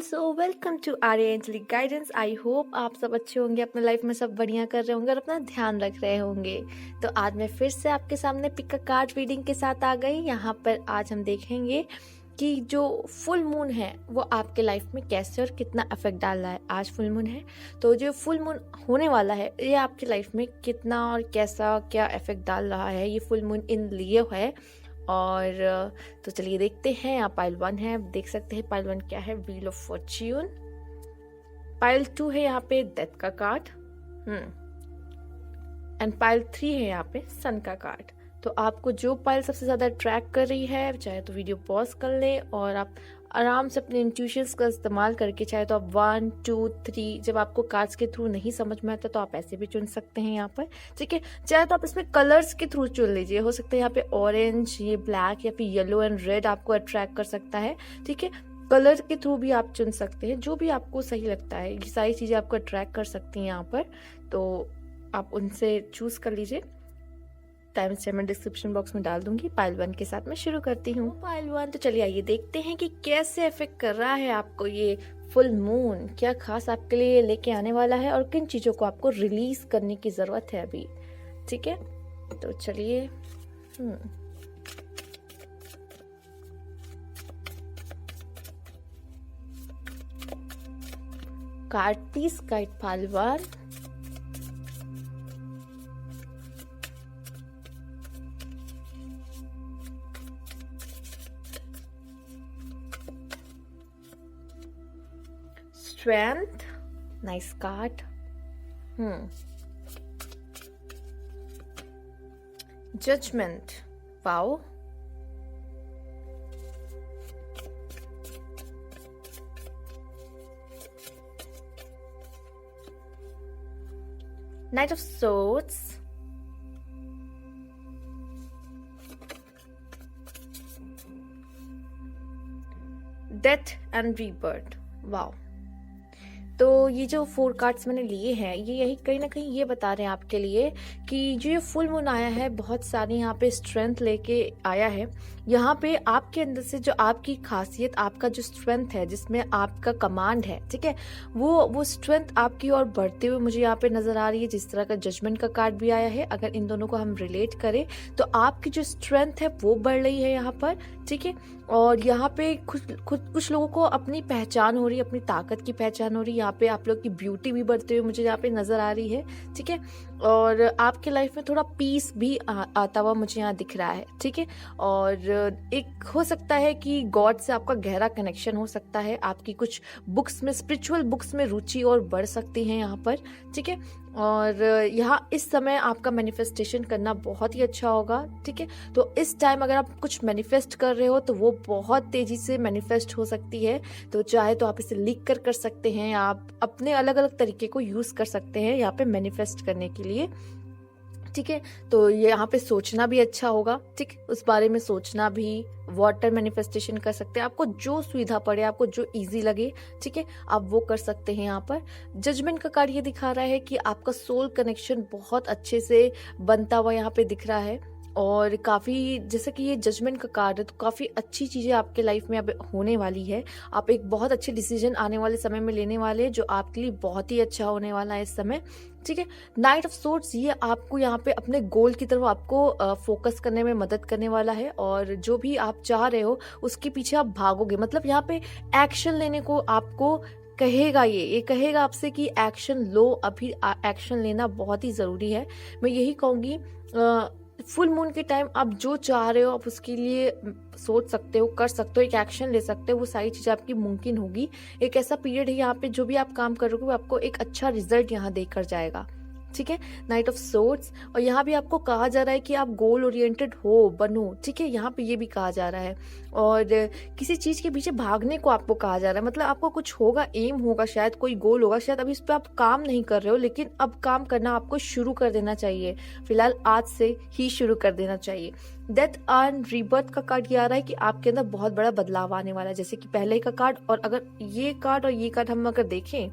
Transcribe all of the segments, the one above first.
People, so welcome to Arya angelic guidance. I hope आप सब अच्छे होंगे, अपने लाइफ में सब बढ़िया कर रहे होंगे और अपना ध्यान रख रहे होंगे। तो आज मैं फिर से आपके सामने पिक अ कार्ड रीडिंग के साथ आ गई। यहाँ पर आज हम देखेंगे कि जो फुल मून है वो आपके लाइफ में कैसे और कितना इफेक्ट डाल रहा है। आज फुल मून है, तो जो फुल मून होने वाला है ये आपके लाइफ में कितना और कैसा क्या इफेक्ट डाल रहा है। ये फुल मून इन लियो है। और तो चलिए देखते हैं। यहाँ पाइल 1 है, आप देख सकते हैं पाइल 1 क्या है, व्हील ऑफ फॉर्च्यून। पाइल 2 है यहाँ पे डेथ का कार्ड, एंड पाइल 3 है यहाँ पे सन का कार्ड। तो आपको जो पाइल सबसे ज्यादा अट्रैक्ट कर रही है, चाहे तो वीडियो पॉज कर ले और आप आराम से अपने इंट्यूशंस का इस्तेमाल करके, चाहे तो आप 1 2 3, जब आपको कार्ड्स के थ्रू नहीं समझ में आता तो आप ऐसे भी चुन सकते हैं यहाँ पर, ठीक है। चाहे तो आप इसमें कलर्स के थ्रू चुन लीजिए, हो सकता है यहाँ पे ऑरेंज, ये ब्लैक या फिर येलो एंड रेड आपको अट्रैक्ट कर सकता है, ठीक है। कलर के थ्रू भी आप चुन सकते हैं, जो भी आपको सही लगता है। ये सारी चीजें आपको अट्रैक्ट कर सकती हैं यहाँ पर, तो आप उनसे चूज कर लीजिए। टाइम स्टैम्प मैं डिस्क्रिप्शन बॉक्स में डाल दूंगी। पाइल 1 के साथ मैं शुरू करती हूँ। पाइल 1, तो चलिए आइए देखते हैं कि कैसे इफेक्ट कर रहा है आपको ये फुल मून, क्या खास आपके लिए लेके आने वाला है और किन चीजों को आपको रिलीज करने की जरूरत है अभी, ठीक है। तो चलिए card peace guide pile 1, strength, nice card. Judgment, wow. Knight of Swords, Death and Rebirth, wow. तो ये जो 4 कार्ड्स मैंने लिए हैं, ये यही कहीं ना कहीं ये बता रहे हैं आपके लिए कि जो ये फुल मून आया है बहुत सारी यहाँ पे स्ट्रेंथ लेके आया है। यहाँ पे आपके अंदर से जो आपकी खासियत, आपका जो स्ट्रेंथ है, जिसमें आपका कमांड है, ठीक है, वो स्ट्रेंथ आपकी और बढ़ते हुए मुझे यहाँ पे नजर आ रही है। जिस तरह का जजमेंट का कार्ड भी आया है, अगर इन दोनों को हम रिलेट करें तो आपकी जो स्ट्रेंथ है वो बढ़ रही है यहाँ पर, ठीक है। और यहाँ पे कुछ लोगों को अपनी पहचान हो रही है, अपनी ताकत की पहचान हो रही है। यहाँ पे आप लोग की ब्यूटी भी बढ़ते हुए मुझे यहाँ पे नजर आ रही है, ठीक है। और आपके लाइफ में थोड़ा पीस भी आता हुआ मुझे यहाँ दिख रहा है, ठीक है। और एक हो सकता है कि गॉड से आपका गहरा कनेक्शन हो सकता है। आपकी कुछ बुक्स में, स्पिरिचुअल बुक्स में रुचि और बढ़ सकती है यहाँ पर, ठीक है। और यहाँ इस समय आपका मैनिफेस्टेशन करना बहुत ही अच्छा होगा, ठीक है। तो इस टाइम अगर आप कुछ मैनिफेस्ट कर रहे हो तो वो बहुत तेजी से मैनिफेस्ट हो सकती है। तो चाहे तो आप इसे लिख कर सकते हैं, आप अपने अलग अलग तरीके को यूज कर सकते हैं यहाँ पे मैनिफेस्ट करने के लिए, ठीक है। तो ये यहाँ पे सोचना भी अच्छा होगा, ठीक, उस बारे में सोचना भी। वाटर मैनिफेस्टेशन कर सकते हैं, आपको जो सुविधा पड़े, आपको जो इजी लगे, ठीक है, आप वो कर सकते हैं। यहाँ पर जजमेंट का कार्ड ये दिखा रहा है कि आपका सोल कनेक्शन बहुत अच्छे से बनता हुआ यहाँ पे दिख रहा है। और काफी, जैसे कि ये जजमेंट का कार्ड है, तो काफी अच्छी चीजें आपके लाइफ में अब होने वाली है। आप एक बहुत अच्छे डिसीजन आने वाले समय में लेने वाले हैं, जो आपके लिए बहुत ही अच्छा होने वाला है इस समय, ठीक है। नाइट ऑफ सोर्ड्स, ये आपको यहाँ पे अपने गोल की तरफ आपको फोकस करने में मदद करने वाला है। और जो भी आप चाह रहे हो उसके पीछे आप भागोगे, मतलब यहाँ पे एक्शन लेने को आपको कहेगा, ये कहेगा आपसे कि एक्शन लो, अभी एक्शन लेना बहुत ही जरूरी है। मैं यही कहूंगी, फुल मून के टाइम आप जो चाह रहे हो आप उसके लिए सोच सकते हो, कर सकते हो, एक एक्शन ले सकते हो, वो सारी चीजें आपकी मुमकिन होगी। एक ऐसा पीरियड है यहाँ पे जो भी आप काम करोगे वो आपको एक अच्छा रिजल्ट यहाँ देकर जाएगा, ठीक है। नाइट ऑफ सोर्ड्स, और यहाँ भी आपको कहा जा रहा है कि आप गोल ओरिएंटेड हो, बनो, ठीक है, यहाँ पे ये भी कहा जा रहा है। और किसी चीज के पीछे भागने को आपको कहा जा रहा है, मतलब आपको कुछ होगा, एम होगा, शायद कोई गोल होगा, शायद अभी इस पे आप काम नहीं कर रहे हो, लेकिन अब काम करना आपको शुरू कर देना चाहिए। फिलहाल आज से ही शुरू कर देना चाहिए। डेथ एंड रीबर्थ का कार्ड ये आ रहा है कि आपके अंदर बहुत बड़ा बदलाव आने वाला है, जैसे कि पहले का कार्ड और अगर ये कार्ड और ये कार्ड हम अगर देखें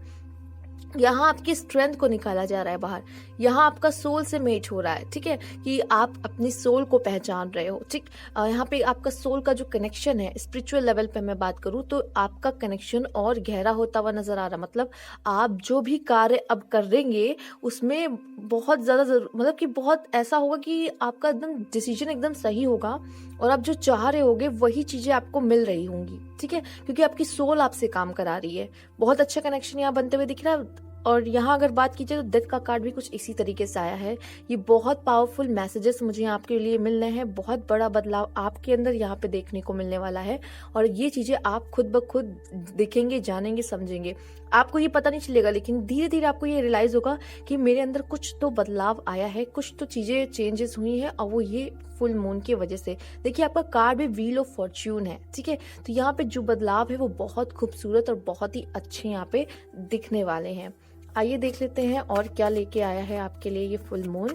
यहाँ आपकी स्ट्रेंथ को निकाला जा रहा है बाहर, यहाँ आपका सोल से मैच हो रहा है, ठीक है, कि आप अपनी सोल को पहचान रहे हो, ठीक। यहाँ पे आपका सोल का जो कनेक्शन है, स्पिरिचुअल लेवल पे मैं बात करूँ तो आपका कनेक्शन और गहरा होता हुआ नजर आ रहा है। मतलब आप जो भी कार्य अब करेंगे उसमें बहुत ज्यादा मतलब कि बहुत ऐसा होगा कि आपका एकदम डिसीजन एकदम सही होगा और आप जो चाह रहे होगे वही चीजें आपको मिल रही होंगी, ठीक है, क्योंकि आपकी सोल आपसे काम करा रही है। बहुत अच्छा कनेक्शन यहाँ बनते हुए दिख रहा है। और यहाँ अगर बात की जाए तो डेथ का कार्ड भी कुछ इसी तरीके से आया है। ये बहुत पावरफुल मैसेजेस मुझे आपके लिए मिल रहे हैं, बहुत बड़ा बदलाव आपके अंदर यहाँ पे देखने को मिलने वाला है और ये चीजें आप खुद ब खुद देखेंगे, जानेंगे, समझेंगे। आपको ये पता नहीं चलेगा लेकिन धीरे धीरे आपको ये रियलाइज होगा कि मेरे अंदर कुछ तो बदलाव आया है, कुछ तो चीजें चेंजेस हुई हैं और वो ये फुल मून की वजह से। देखिए आपका कार्ड भी व्हील ऑफ फॉर्च्यून है, ठीक है, तो यहाँ पे जो बदलाव है वो बहुत खूबसूरत और बहुत ही अच्छे यहाँ पे दिखने वाले हैं। आइए देख लेते हैं और क्या लेके आया है आपके लिए ये full moon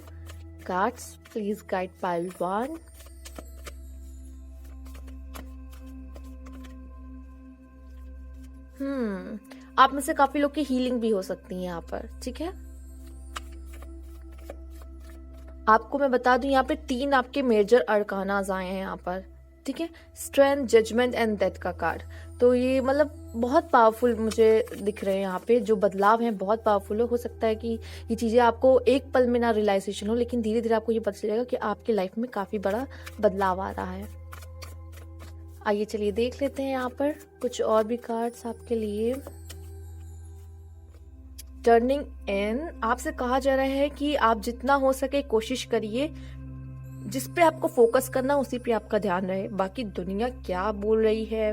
cards. Please guide pile 1। आप में से काफी लोग की हीलिंग भी हो सकती है यहाँ पर, ठीक है। आपको मैं बता दूं यहाँ पे 3 आपके मेजर अरकानाज आए हैं यहाँ पर, ठीक है, स्ट्रेंथ, जजमेंट एंड डेथ का कार्ड। तो ये मतलब बहुत पावरफुल मुझे दिख रहे हैं यहाँ पे, जो बदलाव हैं बहुत पावरफुल हो सकता है कि ये चीजें आपको एक पल में ना रियलाइजेशन हो लेकिन धीरे धीरे आपको ये पता चलेगा कि आपके लाइफ में काफी बड़ा बदलाव आ रहा है। आइए चलिए देख लेते हैं यहाँ पर कुछ और भी कार्ड्स आपके लिए। टर्निंग इन, आपसे कहा जा रहा है कि आप जितना हो सके कोशिश करिए, जिस पे आपको फोकस करना उसी पे आपका ध्यान रहे। बाकी दुनिया क्या बोल रही है,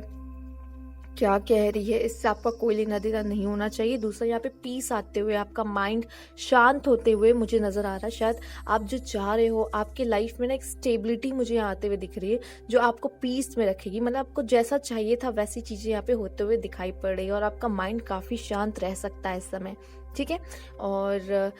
क्या कह रही है, इससे आपका कोई लेना देना नहीं होना चाहिए। दूसरा यहाँ पे पीस आते हुए, आपका माइंड शांत होते हुए मुझे नजर आ रहा है। शायद आप जो चाह रहे हो आपके लाइफ में ना एक स्टेबिलिटी मुझे यहाँ आते हुए दिख रही है जो आपको पीस में रखेगी। मतलब आपको जैसा चाहिए था वैसी चीजें यहाँ पे होते हुए दिखाई पड़ रही है और आपका माइंड काफी शांत रह सकता है इस समय, ठीक है। और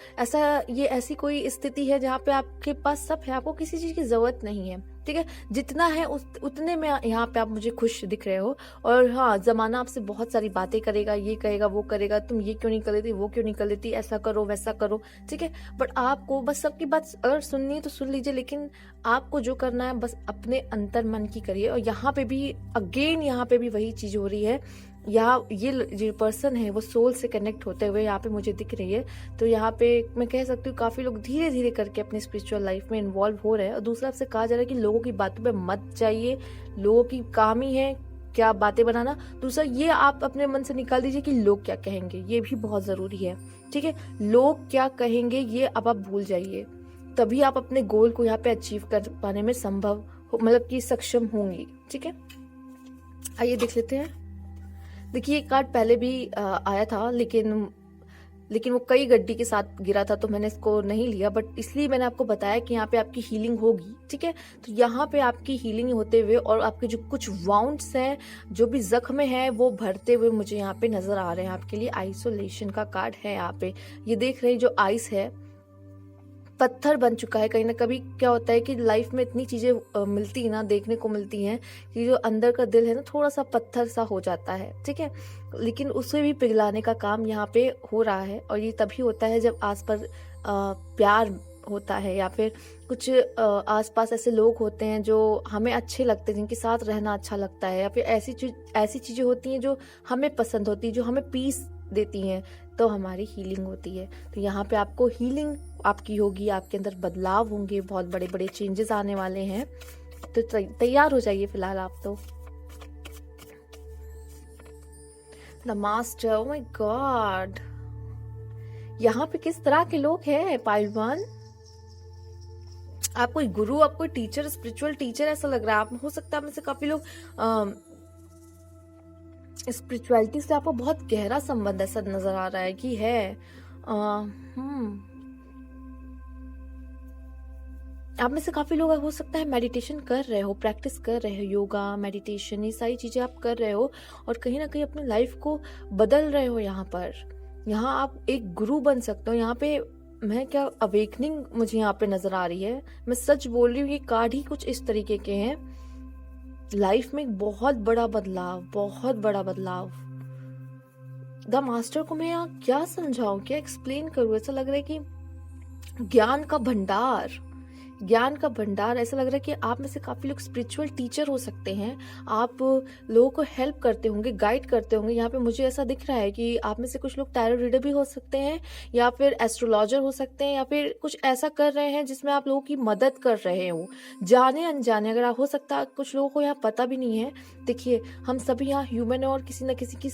ये ऐसी कोई स्थिति है जहाँ पे आपके पास सब है, आपको किसी चीज की जरूरत नहीं है, ठीक है। जितना है उतने में यहाँ पे आप मुझे खुश दिख रहे हो। और हाँ, जमाना आपसे बहुत सारी बातें करेगा, ये कहेगा, वो करेगा, तुम ये क्यों नहीं कर लेती, वो क्यों नहीं कर लेती, ऐसा करो वैसा करो, ठीक है। बट आपको बस सबकी बात अगर सुननी है तो सुन लीजिए, लेकिन आपको जो करना है बस अपने अंतर मन की करिए। और यहाँ पे भी अगेन यहाँ पे भी वही चीज हो रही है। यहाँ ये जो पर्सन है वो सोल से कनेक्ट होते हुए यहाँ पे मुझे दिख रही है। तो यहाँ पे मैं कह सकती हूँ काफी लोग धीरे धीरे करके अपने स्पिरिचुअल लाइफ में इन्वॉल्व हो रहे हैं। और दूसरा आपसे कहा जा रहा है कि लोगों की बातों पे मत जाइए, लोगों की काम ही है क्या बातें बनाना। दूसरा ये आप अपने मन से निकाल दीजिए कि लोग क्या कहेंगे, ये भी बहुत जरूरी है, ठीक है। लोग क्या कहेंगे ये अब आप भूल जाइए, तभी आप अपने गोल को यहाँ पे अचीव कर पाने में संभव मतलब कि सक्षम होंगी, ठीक है। आइए देख लेते हैं। देखिए ये कार्ड पहले भी आया था लेकिन वो कई गड्डी के साथ गिरा था तो मैंने इसको नहीं लिया, बट इसलिए मैंने आपको बताया कि यहाँ पे आपकी हीलिंग होगी, ठीक है। तो यहाँ पे आपकी हीलिंग होते हुए और आपके जो कुछ वाउंड्स हैं, जो भी जख्म है वो भरते हुए मुझे यहाँ पे नजर आ रहे हैं आपके लिए। आइसोलेशन का कार्ड है यहाँ पे, ये देख रहे हैं जो आइस है पत्थर बन चुका है। कहीं ना कभी क्या होता है कि लाइफ में इतनी चीजें मिलती है ना, देखने को मिलती हैं कि जो अंदर का दिल है ना थोड़ा सा पत्थर सा हो जाता है, ठीक है। लेकिन उसे भी पिघलाने का काम यहाँ पे हो रहा है और ये तभी होता है जब आसपास प्यार होता है या फिर कुछ आसपास ऐसे लोग होते हैं जो हमें अच्छे लगते हैं, जिनके साथ रहना अच्छा लगता है, या फिर ऐसी चीजें होती हैं जो हमें पसंद होती है, जो हमें पीस देती हैं, तो हमारी हीलिंग होती है। तो यहाँ पे आपको हीलिंग आपकी होगी, आपके अंदर बदलाव होंगे, बहुत बड़े बड़े चेंजेस आने वाले हैं। तो तैयार हो जाइए फिलहाल आप तो। The master, oh my God, यहाँ पे किस तरह के लोग हैं पाइल 1? आप कोई गुरु, आप कोई टीचर, स्पिरिचुअल टीचर ऐसा लग रहा है। आप हो सकता है में से काफी लोग स्पिरिचुअलिटी से आपको बहुत गहरा संबंध ऐसा नजर आ रहा है कि है। आप में से काफी लोग हो सकता है मेडिटेशन कर रहे हो, प्रैक्टिस कर रहे हो, योगा, मेडिटेशन, ये सारी चीजें आप कर रहे हो और कहीं ना कहीं अपनी लाइफ को बदल रहे हो। यहाँ आप एक गुरु बन सकते हो। यहाँ पे मैं क्या अवेकनिंग मुझे यहाँ पे नजर आ रही है, मैं सच बोल रही हूँ। ये कार्ड ही कुछ इस तरीके के हैं, लाइफ में एक बहुत बड़ा बदलाव, बहुत बड़ा बदलाव। द मास्टर को मैं यहाँ क्या समझाऊं, क्या एक्सप्लेन करूं। ऐसा लग रहा है कि ज्ञान का भंडार, ज्ञान का भंडार। ऐसा लग रहा है कि आप में से काफी लोग स्पिरिचुअल टीचर हो सकते हैं, आप लोगों को हेल्प करते होंगे, गाइड करते होंगे। यहाँ पे मुझे ऐसा दिख रहा है कि आप में से कुछ लोग टैरो रीडर भी हो सकते हैं, या फिर एस्ट्रोलॉजर हो सकते हैं, या फिर कुछ ऐसा कर रहे हैं जिसमें आप लोगों की मदद कर रहे हो, जाने अनजाने। अगर आप हो सकता है कुछ लोगों को यहाँ पता भी नहीं है। देखिए, हम सभी यहाँ ह्यूमन है और किसी न किसी की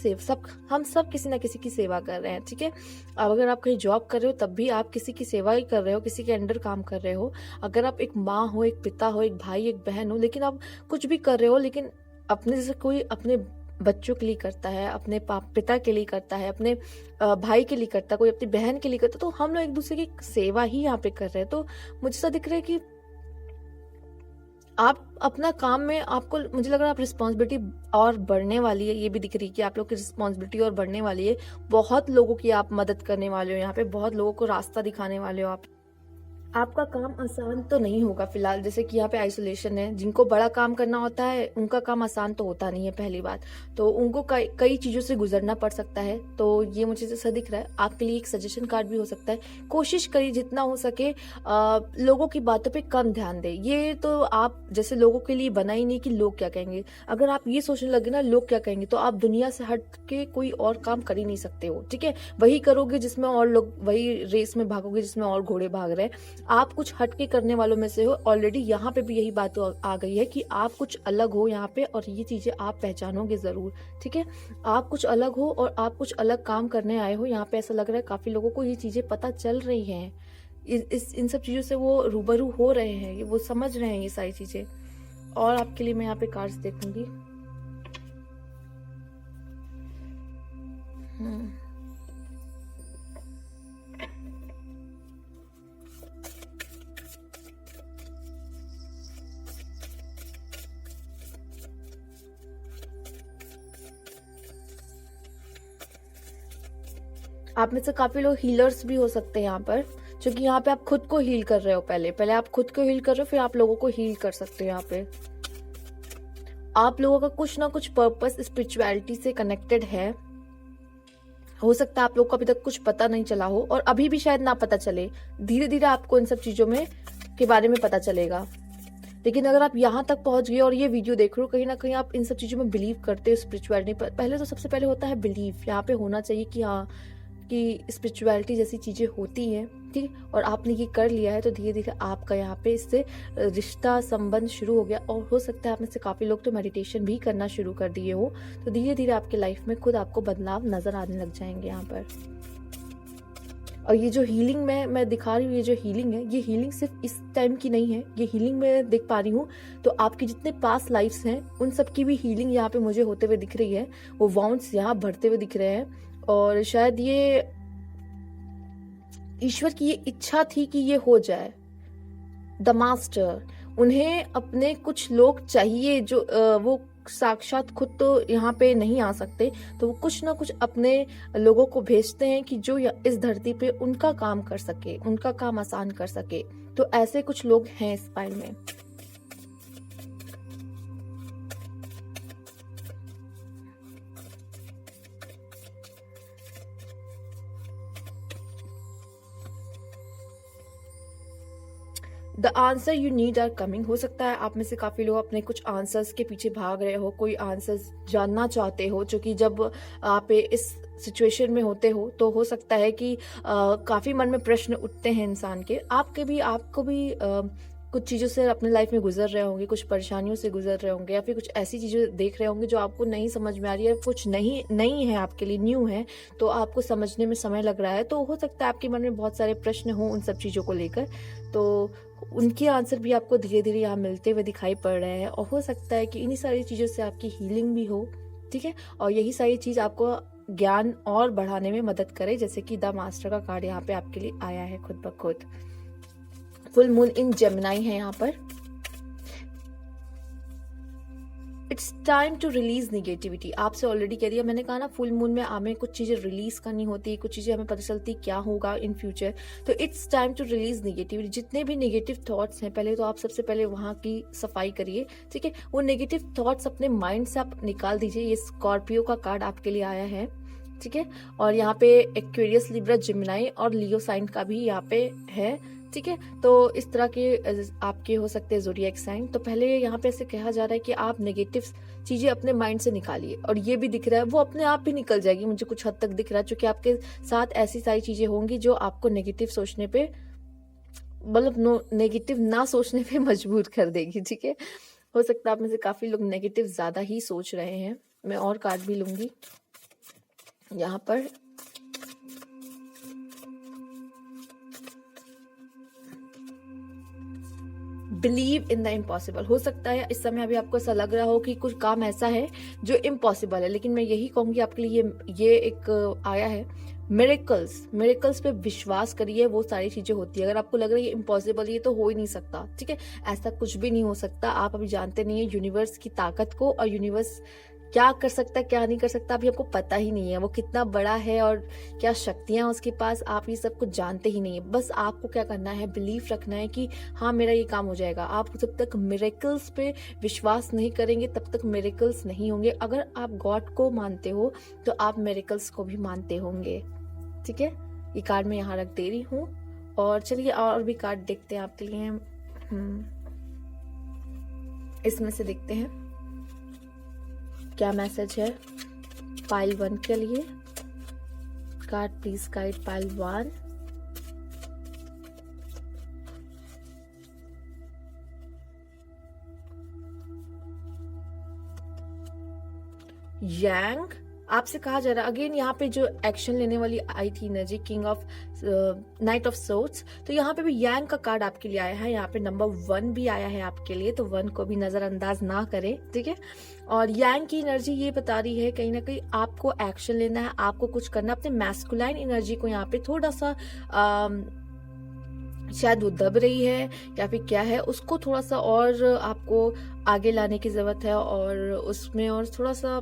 हम सब किसी न किसी की सेवा कर रहे हैं, ठीक है। अब अगर आप कहीं जॉब कर रहे हो तब भी आप किसी की सेवा ही कर रहे हो, किसी के अंडर काम कर रहे हो। अगर आप एक माँ हो, एक पिता हो, एक भाई, एक बहन हो, लेकिन आप कुछ भी कर रहे हो, लेकिन अपने जैसे कोई अपने बच्चों के लिए करता है, अपने पिता के लिए करता है, अपने भाई के लिए करता है, कोई अपनी बहन के लिए करता है, तो हम लोग एक दूसरे की सेवा ही यहाँ पे कर रहे हैं। तो मुझे ऐसा दिख रहा है कि आप अपना काम में, आपको मुझे लग रहा है आप रिस्पॉन्सिबिलिटी और बढ़ने वाली है। ये भी दिख रही है कि आप लोग की रिस्पॉन्सिबिलिटी और बढ़ने वाली है। बहुत लोगों की आप मदद करने वाले हो यहाँ पे, बहुत लोगों को रास्ता दिखाने वाले हो आप। आपका काम आसान तो नहीं होगा फिलहाल, जैसे कि यहाँ पे आइसोलेशन है। जिनको बड़ा काम करना होता है उनका काम आसान तो होता नहीं है, पहली बात तो उनको कई चीजों से गुजरना पड़ सकता है। तो ये मुझे जैसा दिख रहा है आपके लिए एक सजेशन कार्ड भी हो सकता है। कोशिश करिए जितना हो सके लोगों की बातों पे कम ध्यान दें। ये तो आप जैसे लोगों के लिए बना ही नहीं कि लोग क्या कहेंगे। अगर आप ये सोचने लगे ना लोग क्या कहेंगे, तो आप दुनिया से हट के कोई और काम कर ही नहीं सकते हो, ठीक है। वही करोगे जिसमें और लोग, वही रेस में भागोगे जिसमें और घोड़े भाग रहे हैं। आप कुछ हटके करने वालों में से हो। ऑलरेडी यहाँ पे भी यही बात आ गई है कि आप कुछ अलग हो यहाँ पे, और ये चीजें आप पहचानोगे जरूर, ठीक है। आप कुछ अलग हो और आप कुछ अलग काम करने आए हो यहाँ पे। ऐसा लग रहा है काफी लोगों को ये चीजें पता चल रही हैं, इन सब चीजों से वो रूबरू हो रहे हैं, वो समझ रहे हैं ये सारी चीजें। और आपके लिए मैं यहाँ पे कार्ड्स देखूंगी। आप में से काफी लोग हीलर्स भी हो सकते हैं यहाँ पर, क्योंकि यहाँ पे आप खुद को हील कर रहे हो। पहले आप खुद को हील कर रहे हो, फिर आप लोगों को हील कर सकते हो। यहाँ पे आप लोगों का कुछ ना कुछ पर्पस स्पिरिचुअलिटी से कनेक्टेड है। हो सकता है आप लोग को अभी तक कुछ पता नहीं चला हो, और अभी भी शायद ना पता चले। धीरे धीरे आपको इन सब चीजों में के बारे में पता चलेगा। लेकिन अगर आप यहाँ तक पहुंच गए और ये वीडियो देख रहे हो, कहीं ना कहीं आप इन सब चीजों में बिलीव करते हो स्पिरिचुअलिटी पर। पहले तो सबसे पहले होता है बिलीफ। यहाँ पे होना चाहिए कि हाँ, कि स्पिरिचुअलिटी जैसी चीजें होती हैं, ठीक है। और आपने ये कर लिया है, तो धीरे धीरे आपका यहाँ पे इससे रिश्ता संबंध शुरू हो गया। और हो सकता है आप में से काफी लोग तो मेडिटेशन भी करना शुरू कर दिए हो। तो धीरे धीरे आपके लाइफ में खुद आपको बदलाव नजर आने लग जाएंगे यहाँ पर। और ये जो हीलिंग मैं दिखा रही हूँ, ये जो हीलिंग है, ये हीलिंग सिर्फ इस टाइम की नहीं है। ये हीलिंग मैं देख पा रही हूँ तो आपकी जितने पास्ट लाइफ्स हैं उन सब की भी हीलिंग यहाँ पे मुझे होते हुए दिख रही है। वो वाउंड्स यहाँ बढ़ते हुए दिख रहे हैं, और शायद ये ईश्वर की ये इच्छा थी कि ये हो जाए। द मास्टर, उन्हें अपने कुछ लोग चाहिए जो वो साक्षात खुद तो यहाँ पे नहीं आ सकते, तो वो कुछ ना कुछ अपने लोगों को भेजते हैं कि जो इस धरती पे उनका काम कर सके, उनका काम आसान कर सके। तो ऐसे कुछ लोग हैं इस फाइल में। The answer you need are coming. हो सकता है आप में से काफी लोग अपने कुछ आंसर्स के पीछे भाग रहे हो, कोई आंसर्स जानना चाहते हो, जो कि जब आप इस सिचुएशन में होते हो तो हो सकता है कि काफी मन में प्रश्न उठते हैं इंसान के। आपको भी कुछ चीजों से अपने लाइफ में गुजर रहे होंगे, कुछ परेशानियों से गुजर रहे होंगे, या फिर कुछ ऐसी चीजें देख रहे होंगे जो आपको नहीं समझ में आ रही है, कुछ नहीं है आपके लिए, न्यू है, तो आपको समझने में समय लग रहा है। तो हो सकता है आपके मन में बहुत सारे प्रश्न हो उन सब चीजों को लेकर, तो उनके आंसर भी आपको धीरे धीरे यहाँ मिलते हुए दिखाई पड़ रहे हैं। और हो सकता है कि इन्हीं सारी चीजों से आपकी हीलिंग भी हो, ठीक है। और यही सारी चीज आपको ज्ञान और बढ़ाने में मदद करे, जैसे कि द मास्टर का कार्ड यहाँ पे आपके लिए आया है खुद ब खुद। फुल मून इन जेमिनाई है यहाँ पर। It's time to release negativity. आपसे ऑलरेडी कह दिया मैंने, कहा ना फुल मून में हमें कुछ चीजें रिलीज करनी होती है, कुछ चीजें हमें पता चलती क्या होगा इन फ्यूचर। तो it's time to release negativity. जितने भी नेगेटिव थॉट्स हैं, पहले तो आप सबसे पहले वहां की सफाई करिए, ठीक है। वो नेगेटिव थॉट्स अपने माइंड से आप निकाल दीजिए। ये स्कॉर्पियो का कार्ड आपके लिए आया है। ठीक है। और यहाँ पे एक्वेरियस, लिब्रा, जिमिनाई और लियो साइन का भी यहाँ पे है, ठीक है। तो इस तरह के आपके हो सकते हैं ज़ोडिएक साइन। तो पहले यहाँ पे ऐसे कहा जा रहा है कि आप नेगेटिव चीजें अपने माइंड से निकालिए, और ये भी दिख रहा है वो अपने आप भी निकल जाएगी, मुझे कुछ हद तक दिख रहा है, क्योंकि आपके साथ ऐसी सारी चीजें होंगी जो आपको नेगेटिव सोचने पे, मतलब नेगेटिव ना सोचने पे मजबूर कर देगी, ठीक है। हो सकता है आप में से काफी लोग नेगेटिव ज्यादा ही सोच रहे हैं। मैं और कार्ड भी लूंगी यहाँ पर। Believe in the impossible. हो सकता है इस समय अभी आपको ऐसा लग रहा हो कि कुछ काम ऐसा है जो इम्पॉसिबल है, लेकिन मैं यही कहूंगी आपके लिए ये एक आया है मिरेकल्स पे विश्वास करिए, वो सारी चीजें होती है। अगर आपको लग रहा है ये इम्पॉसिबल, ये तो हो ही नहीं सकता, ठीक है, ऐसा कुछ भी नहीं हो सकता। आप अभी जानते नहीं है यूनिवर्स की ताकत को, और यूनिवर्स क्या कर सकता है क्या नहीं कर सकता अभी आपको पता ही नहीं है। वो कितना बड़ा है और क्या शक्तियां उसके पास, आप ये सब कुछ जानते ही नहीं है। बस आपको क्या करना है, बिलीफ रखना है कि हाँ मेरा ये काम हो जाएगा। आप जब तक मिरेकल्स पे विश्वास नहीं करेंगे तब तक मिरेकल्स नहीं होंगे। अगर आप गॉड को मानते हो तो आप मिरेकल्स को भी मानते होंगे, ठीक है। ये कार्ड मैं यहाँ रख दे रही हूँ, और चलिए और भी कार्ड देखते हैं आपके लिए। इसमें से देखते हैं क्या मैसेज है पाइल 1 के लिए। Card please guide pile 1। यांग, आपसे कहा जा रहा है अगेन यहाँ पे जो एक्शन लेने वाली आई थी energy, king of night of swords, तो यहाँ पे भी यांग का कार्ड आपके लिए आया है। यहाँ पे नंबर 1 भी आया है आपके लिए, तो 1 को भी नजरअंदाज ना करें, ठीक है। और यांग की एनर्जी ये बता रही है कहीं ना कहीं आपको एक्शन लेना है, आपको कुछ करना, अपने मैस्कुलाइन एनर्जी को यहाँ पे थोड़ा सा शायद वो दब रही है या फिर क्या है, उसको थोड़ा सा और आपको आगे लाने की जरूरत है। और उसमें और थोड़ा सा,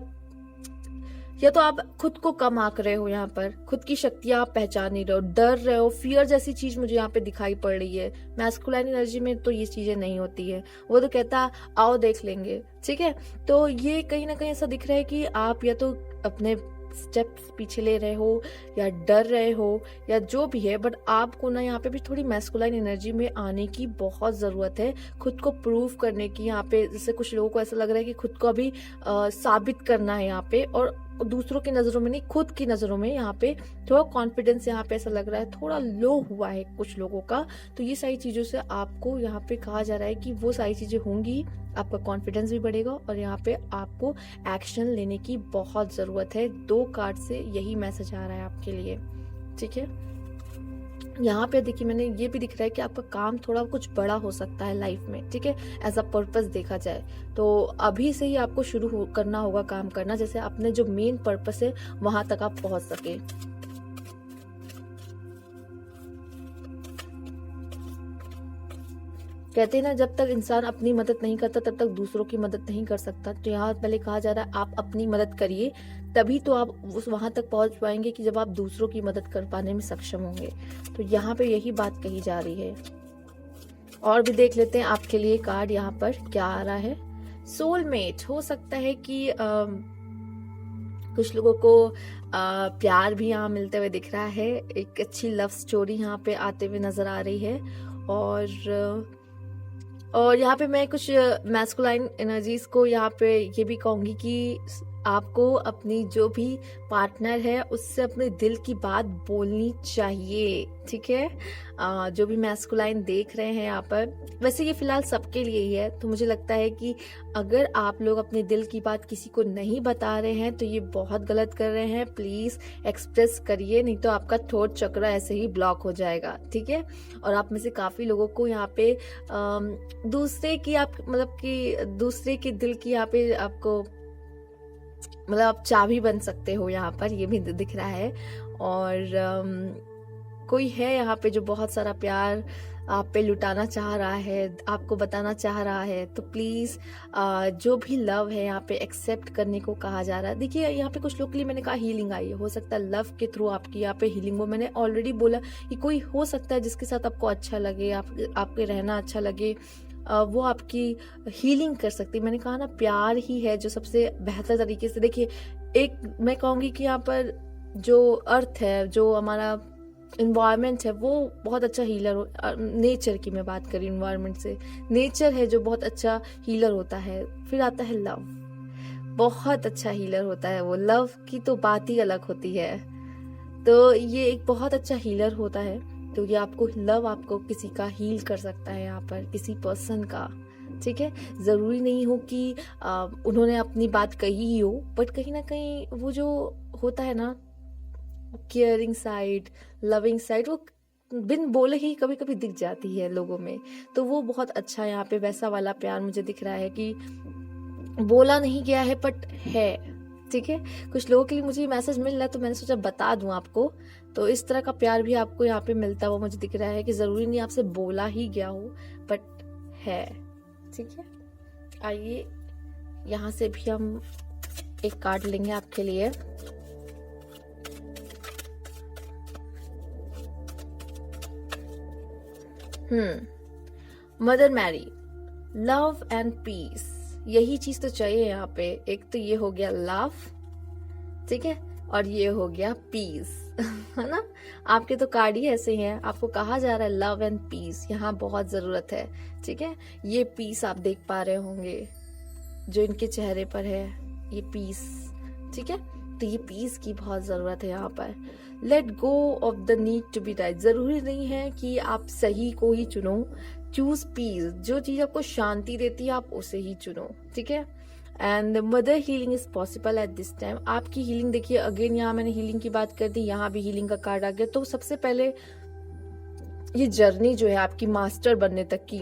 या तो आप खुद को कम आंक रहे हो, यहाँ पर खुद की शक्तियां आप पहचान नहीं रहे हो, डर रहे हो, फियर जैसी चीज मुझे यहाँ पे दिखाई पड़ रही है। मैस्कुलाइन एनर्जी में तो ये चीजें नहीं होती है, वो तो कहता आओ देख लेंगे, ठीक है। तो ये कहीं ना कहीं ऐसा दिख रहा है कि आप या तो अपने स्टेप्स पीछे ले रहे हो या डर रहे हो या जो भी है, बट आपको ना यहाँ पे भी थोड़ी मैस्कुलाइन एनर्जी में आने की बहुत जरूरत है, खुद को प्रूव करने की। यहाँ पे जैसे कुछ लोगों को ऐसा लग रहा है कि खुद को अभी साबित करना है यहाँ पे, और दूसरों की नजरों में नहीं, खुद की नजरों में यहाँ पे थोड़ा कॉन्फिडेंस यहाँ पे ऐसा लग रहा है थोड़ा लो हुआ है कुछ लोगों का। तो ये सारी चीजों से आपको यहाँ पे कहा जा रहा है कि वो सारी चीजें होंगी, आपका कॉन्फिडेंस भी बढ़ेगा, और यहाँ पे आपको एक्शन लेने की बहुत जरूरत है। 2 कार्ड से यही मैसेज आ रहा है आपके लिए, ठीक है। यहाँ पे देखिए मैंने ये भी दिख रहा है कि आपका काम थोड़ा कुछ बड़ा हो सकता है लाइफ में, ठीक है, एज अ पर्पस देखा जाए तो अभी से ही आपको शुरू करना होगा काम करना, जैसे अपने जो मेन पर्पस है वहां तक आप पहुंच सके। कहते हैं ना, जब तक इंसान अपनी मदद नहीं करता तब तक दूसरों की मदद नहीं कर सकता। तो यहाँ पहले कहा जा रहा है आप अपनी मदद करिए, तभी तो आप उस वहां तक पहुंच पाएंगे कि जब आप दूसरों की मदद कर पाने में सक्षम होंगे। तो यहाँ पे यही बात कही जा रही है। और भी देख लेते हैं आपके लिए कार्ड यहाँ पर क्या आ रहा है। सोलमेट, हो सकता है कि कुछ लोगों को प्यार भी यहाँ मिलते हुए दिख रहा है, एक अच्छी लव स्टोरी यहाँ पे आते हुए नजर आ रही है। और यहाँ पे मैं कुछ मैस्कुलाइन एनर्जीज को यहाँ पे ये भी कहूंगी कि आपको अपनी जो भी पार्टनर है उससे अपने दिल की बात बोलनी चाहिए, ठीक है। जो भी मैस्कुलाइन देख रहे हैं यहाँ पर, वैसे ये फिलहाल सबके लिए ही है, तो मुझे लगता है कि अगर आप लोग अपने दिल की बात किसी को नहीं बता रहे हैं तो ये बहुत गलत कर रहे हैं। प्लीज एक्सप्रेस करिए, नहीं तो आपका थॉट चक्र ऐसे ही ब्लॉक हो जाएगा, ठीक है। और आप में से काफी लोगों को यहाँ पे दूसरे की आप मतलब कि दूसरे के दिल की यहाँ पे आपको मतलब आप चाबी बन सकते हो यहाँ पर, ये भी दिख रहा है। और कोई है यहाँ पे जो बहुत सारा प्यार आप पे लुटाना चाह रहा है, आपको बताना चाह रहा है, तो प्लीज जो भी लव है यहाँ पे एक्सेप्ट करने को कहा जा रहा है। देखिए यहाँ पे कुछ लोग के लिए मैंने कहा हीलिंग आई है, हो सकता है लव के थ्रू आपकी यहाँ पे हीलिंग हो। मैंने ऑलरेडी बोला कि कोई हो सकता है जिसके साथ आपको अच्छा लगे, आपके रहना अच्छा लगे, वो आपकी हीलिंग कर सकती है। मैंने कहा ना, प्यार ही है जो सबसे बेहतर तरीके से, देखिए एक मैं कहूंगी कि यहाँ पर जो अर्थ है, जो हमारा इन्वायरमेंट है, वो बहुत अच्छा हीलर हो। नेचर की मैं बात करी, इन्वायरमेंट से नेचर है जो बहुत अच्छा हीलर होता है। फिर आता है लव, बहुत अच्छा हीलर होता है वो। लव की तो बात ही अलग होती है। तो ये एक बहुत अच्छा हीलर होता है। तो ये आपको लव आपको किसी का हील कर सकता है, यहाँ पर किसी पर्सन का, ठीक है। जरूरी नहीं हो कि उन्होंने अपनी बात कही ही हो, बट कहीं ना कहीं वो जो होता है ना केयरिंग साइड, लविंग साइड, वो बिन बोले ही कभी कभी दिख जाती है लोगों में। तो वो बहुत अच्छा यहाँ पे वैसा वाला प्यार मुझे दिख रहा है कि बोला नहीं गया है बट है, ठीक है। कुछ लोगों के लिए मुझे मैसेज मिल रहा है तो मैंने सोचा बता दूं आपको। तो इस तरह का प्यार भी आपको यहाँ पे मिलता हुआ मुझे दिख रहा है कि जरूरी नहीं आपसे बोला ही गया हो, बट है, ठीक है। आइए यहाँ से भी हम एक कार्ड लेंगे आपके लिए। Mother Mary, love and peace, यही चीज तो चाहिए यहाँ पे। एक तो ये हो गया लव, ठीक है, और ये हो गया पीस, है ना। आपके तो कार्ड ही ऐसे हैं, आपको कहा जा रहा है लव एंड पीस, यहाँ बहुत जरूरत है, ठीक है। ये पीस आप देख पा रहे होंगे जो इनके चेहरे पर है, ये पीस, ठीक है। तो ये पीस की बहुत जरूरत है यहाँ पर। Let go of the need to be right, जरूरी नहीं है कि आप सही को ही चुनो। चूज पीस, जो चीज आपको शांति देती है आप उसे ही चुनो, ठीक है। And mother healing is possible at this time. आपकी हीलिंग देखिए, अगेन यहाँ मैंने हीलिंग की बात कर दी, यहाँ भी हीलिंग का कार्ड आ गया। तो सबसे पहले ये जर्नी जो है आपकी मास्टर बनने तक की,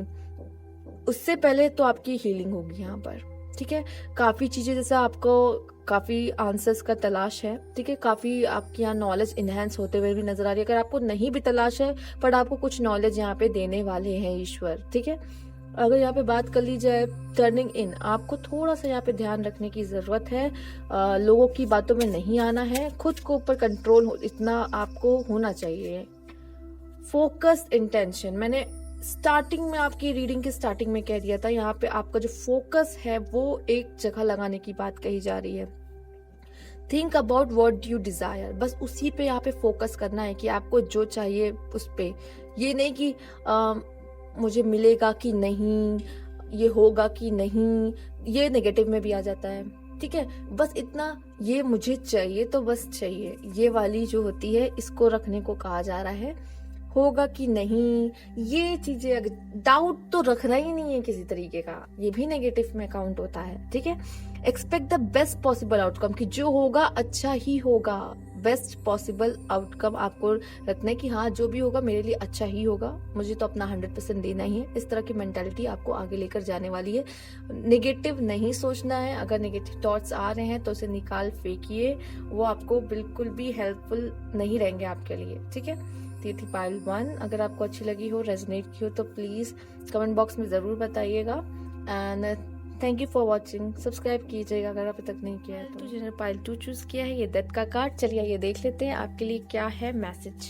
उससे पहले तो आपकी हीलिंग होगी यहाँ पर, ठीक है। काफी चीजें जैसे आपको काफी आंसर्स का तलाश है, ठीक है, काफी आपकी यहाँ नॉलेज इनहेंस होते हुए भी नजर आ रही है। अगर आपको नहीं भी तलाश है पर आपको कुछ नॉलेज यहाँ पे देने वाले हैं ईश्वर, ठीक है। अगर यहाँ पे बात कर ली जाए टर्निंग इन, आपको थोड़ा सा यहाँ पे ध्यान रखने की जरूरत है। लोगों की बातों में नहीं आना है, खुद को ऊपर कंट्रोल इतना आपको होना चाहिए। फोकस इंटेंशन, मैंने स्टार्टिंग में आपकी रीडिंग की स्टार्टिंग में कह दिया था, यहाँ पे आपका जो फोकस है वो एक जगह लगाने की बात कही जा रही है। Think about what you desire, बस उसी पे यहाँ पे फोकस करना है कि आपको जो चाहिए उस पे। ये नहीं कि मुझे मिलेगा कि नहीं, ये होगा कि नहीं, ये नेगेटिव में भी आ जाता है, ठीक है। बस इतना, ये मुझे चाहिए तो बस चाहिए, ये वाली जो होती है इसको रखने को कहा जा रहा है। होगा कि नहीं, ये चीजें डाउट तो रखना ही नहीं है किसी तरीके का, ये भी नेगेटिव में काउंट होता है, ठीक है। Expect the best possible outcome, कि जो होगा अच्छा ही होगा। बेस्ट पॉसिबल आउटकम आपको रखना है कि हाँ जो भी होगा मेरे लिए अच्छा ही होगा, मुझे तो अपना 100% देना ही है। इस तरह की मेंटालिटी आपको आगे लेकर जाने वाली है। नेगेटिव नहीं सोचना है, अगर नेगेटिव थॉट्स आ रहे हैं तो उसे निकाल फेंकिए, वो आपको बिल्कुल भी हेल्पफुल नहीं रहेंगे आपके लिए, ठीक है। ये थी पाइल 1। अगर आपको अच्छी लगी हो, रेजोनेट की हो तो प्लीज कमेंट बॉक्स में जरूर बताइएगा। And thank you for watching. Subscribe कीजिएगा अगर अभी तक नहीं किया है तो। जिन्होंने पाइल 2 चूज किया है, ये डेथ का कार्ड, चलिए ये देख लेते हैं आपके लिए क्या है मैसेज।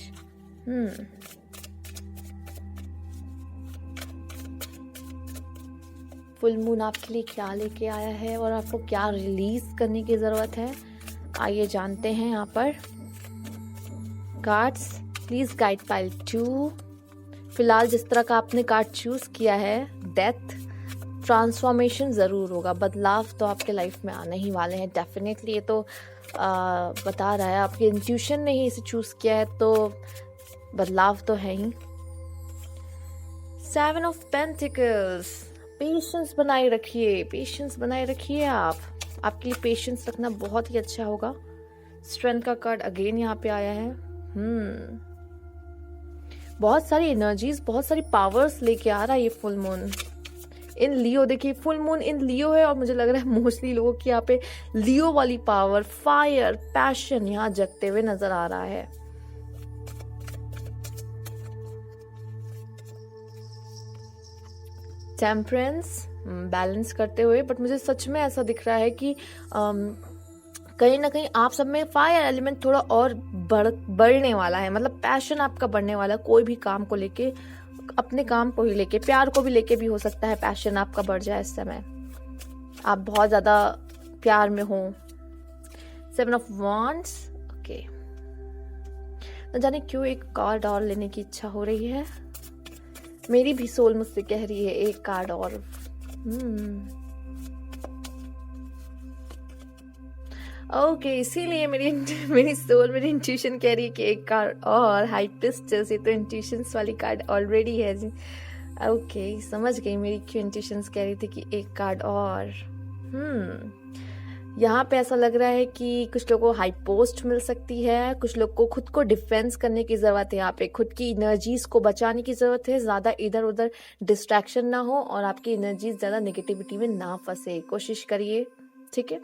फुल मून आपके लिए क्या लेके आया है और आपको क्या रिलीज करने की जरूरत है, आइए जानते हैं यहाँ पर। Cards please guide pile 2। फिलहाल जिस तरह का आपने कार्ड चूज किया है, डेथ, ट्रांसफॉर्मेशन जरूर होगा, बदलाव तो आपके लाइफ में आने ही वाले हैं डेफिनेटली। ये तो बता रहा है, आपके इंट्यूशन ने ही इसे चूज किया है तो बदलाव तो है ही। 7 ऑफ पेंटिकल्स, पेशेंस बनाए रखिए, पेशेंस बनाए रखिए। आपके लिए पेशेंस रखना बहुत ही अच्छा होगा। स्ट्रेंथ का कार्ड अगेन यहाँ पे आया है। बहुत सारी एनर्जीज, बहुत सारी पावर्स लेके आ रहा है ये फुल मून इन लियो। देखिए फुल मून इन लियो है और मुझे लग रहा है मोस्टली लोगों की यहाँ पे लियो वाली पावर, फायर, पैशन यहाँ जगते हुए नजर आ रहा है। टेम्परेंस, बैलेंस करते हुए, बट मुझे सच में ऐसा दिख रहा है कि कहीं ना कहीं आप सब में फायर एलिमेंट थोड़ा और बढ़ने वाला है, मतलब पैशन आपका बढ़ने वाला है। कोई भी काम को लेके, अपने काम को ही लेके, प्यार को भी लेके भी हो सकता है पैशन आपका बढ़ जाए इस समय, आप बहुत ज्यादा प्यार में हो। 7 ऑफ वांड्स, ओके, न जाने क्यों एक कार्ड और लेने की इच्छा हो रही है। मेरी भी सोल मुझसे कह रही है एक कार्ड और। ओके, इसीलिए मेरी मेरी सोल, मेरी इंट्यूशन कह रही है कि एक कार्ड और। हाई प्रिस्टेस, ये तो इंट्यूशंस वाली कार्ड ऑलरेडी है जी। ओके, समझ गई मेरी क्यों इंट्यूशंस कह रही थी कि एक कार्ड और। यहाँ पे ऐसा लग रहा है कि कुछ लोगों को हाई पोस्ट मिल सकती है, कुछ लोग को खुद को डिफेंस करने की ज़रूरत है। यहाँ पे खुद की एनर्जीज को बचाने की ज़रूरत है, ज़्यादा इधर उधर डिस्ट्रैक्शन ना हो और आपकी एनर्जीज ज़्यादा नेगेटिविटी में ना फंसे, कोशिश करिए, ठीक है।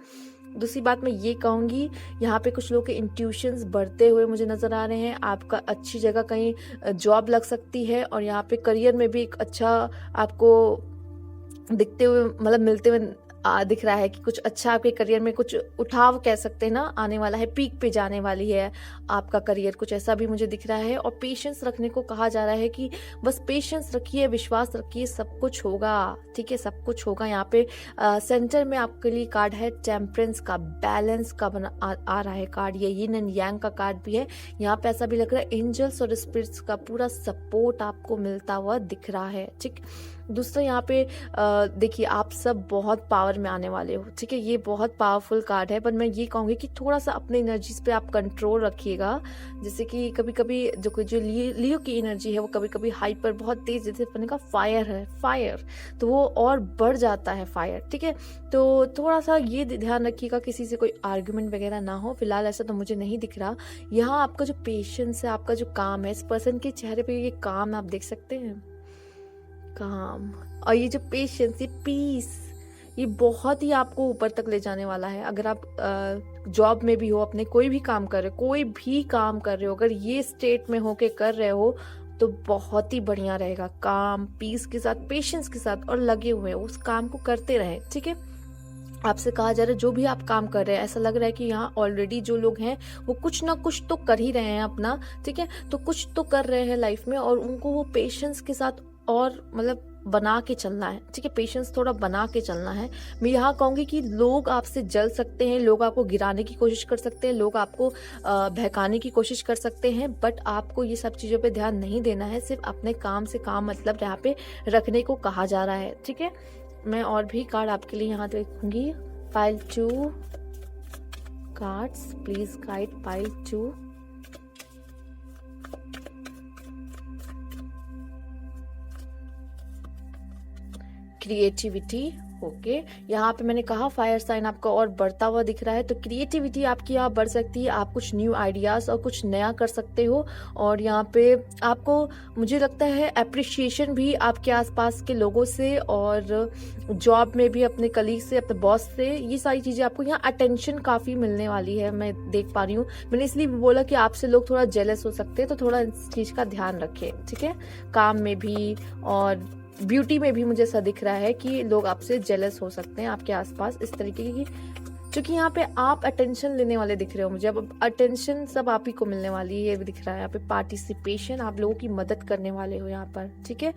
दूसरी बात मैं ये कहूँगी, यहाँ पे कुछ लोगों के इंट्यूशंस बढ़ते हुए मुझे नज़र आ रहे हैं। आपका अच्छी जगह कहीं जॉब लग सकती है और यहाँ पे करियर में भी एक अच्छा आपको दिखते हुए, मतलब मिलते हुए दिख रहा है कि कुछ अच्छा आपके करियर में कुछ उठाव कह सकते हैं ना, आने वाला है, पीक पे जाने वाली है आपका करियर, कुछ ऐसा भी मुझे दिख रहा है। और पेशेंस रखने को कहा जा रहा है कि बस पेशेंस रखिए, विश्वास रखिए, सब कुछ होगा, ठीक है, सब कुछ होगा। यहाँ पे सेंटर में आपके लिए कार्ड है टेम्परेंस का, बैलेंस का आ रहा है कार्ड, ये यिन एंड यांग का कार्ड भी है। यहाँ पे ऐसा भी लग रहा है एंजल्स और स्पिरिट्स का पूरा सपोर्ट आपको मिलता हुआ दिख रहा है, ठीक। दूसरा यहाँ पे देखिए, आप सब बहुत पावर में आने वाले हो, ठीक है, ये बहुत पावरफुल कार्ड है। पर मैं ये कहूँगी कि थोड़ा सा अपने एनर्जीज पे आप कंट्रोल रखिएगा। जैसे कि कभी कभी जो लियो की एनर्जी है वो कभी कभी हाइपर, बहुत तेज, जैसे अपने का फायर है, फायर तो वो और बढ़ जाता है फायर, ठीक है। तो थोड़ा सा ये ध्यान रखिएगा किसी से कोई आर्ग्यूमेंट वगैरह ना हो। फिलहाल ऐसा तो मुझे नहीं दिख रहा। यहाँ आपका जो पेशेंस है, आपका जो काम है, इस पर्सन के चेहरे पे ये काम आप देख सकते हैं, काम। और ये जो पेशेंस, ये पीस, ये बहुत ही आपको ऊपर तक ले जाने वाला है। अगर आप जॉब में भी हो, अपने कोई भी काम कर रहे हो, कोई भी काम कर रहे हो, अगर ये स्टेट में होके कर रहे हो तो बहुत ही बढ़िया रहेगा। काम, पीस के साथ, पेशेंस के साथ और लगे हुए उस काम को करते रहें, ठीक है। आपसे कहा जा रहा है जो भी आप काम कर रहे हैं, ऐसा लग रहा है कि यहाँ ऑलरेडी जो लोग हैं वो कुछ ना कुछ तो कर ही रहे हैं अपना, ठीक है, तो कुछ तो कर रहे हैं लाइफ में और उनको वो पेशेंस के साथ और मतलब बना के चलना है, ठीक है, पेशेंस थोड़ा बना के चलना है। मैं यहाँ कहूँगी कि लोग आपसे जल सकते हैं, लोग आपको गिराने की कोशिश कर सकते हैं, लोग आपको बहकाने की कोशिश कर सकते हैं, बट आपको ये सब चीज़ों पे ध्यान नहीं देना है। सिर्फ अपने काम से काम मतलब यहाँ पे रखने को कहा जा रहा है, ठीक है। मैं और भी कार्ड आपके लिए यहाँ देखूंगी। Pile 2 cards, please guide pile 2। Creativity, okay. यहाँ पे मैंने कहा फायर साइन आपका और बढ़ता हुआ दिख रहा है, तो क्रिएटिविटी आपकी यहाँ बढ़ सकती है। आप कुछ न्यू आइडियाज और कुछ नया कर सकते हो। और यहाँ पे आपको मुझे लगता है अप्रिशिएशन भी आपके आसपास के लोगों से और जॉब में भी अपने कलीग से, अपने बॉस से, ये सारी चीज़ें आपको यहाँ अटेंशन काफ़ी मिलने वाली है, मैं देख पा रही हूँ। मैंने इसलिए बोला कि आपसे लोग थोड़ा जेलस हो सकते हैं, तो थोड़ा इस चीज़ का ध्यान रखें, ठीक है। काम में भी और ब्यूटी में भी मुझे ऐसा दिख रहा है कि लोग आपसे जेलस हो सकते हैं आपके आसपास इस तरीके की, क्योंकि यहाँ पे आप अटेंशन लेने वाले दिख रहे हो मुझे। अब अटेंशन सब आप ही को मिलने वाली है, ये भी दिख रहा है। यहाँ पे पार्टिसिपेशन, आप लोगों की मदद करने वाले हो यहाँ पर, ठीक है।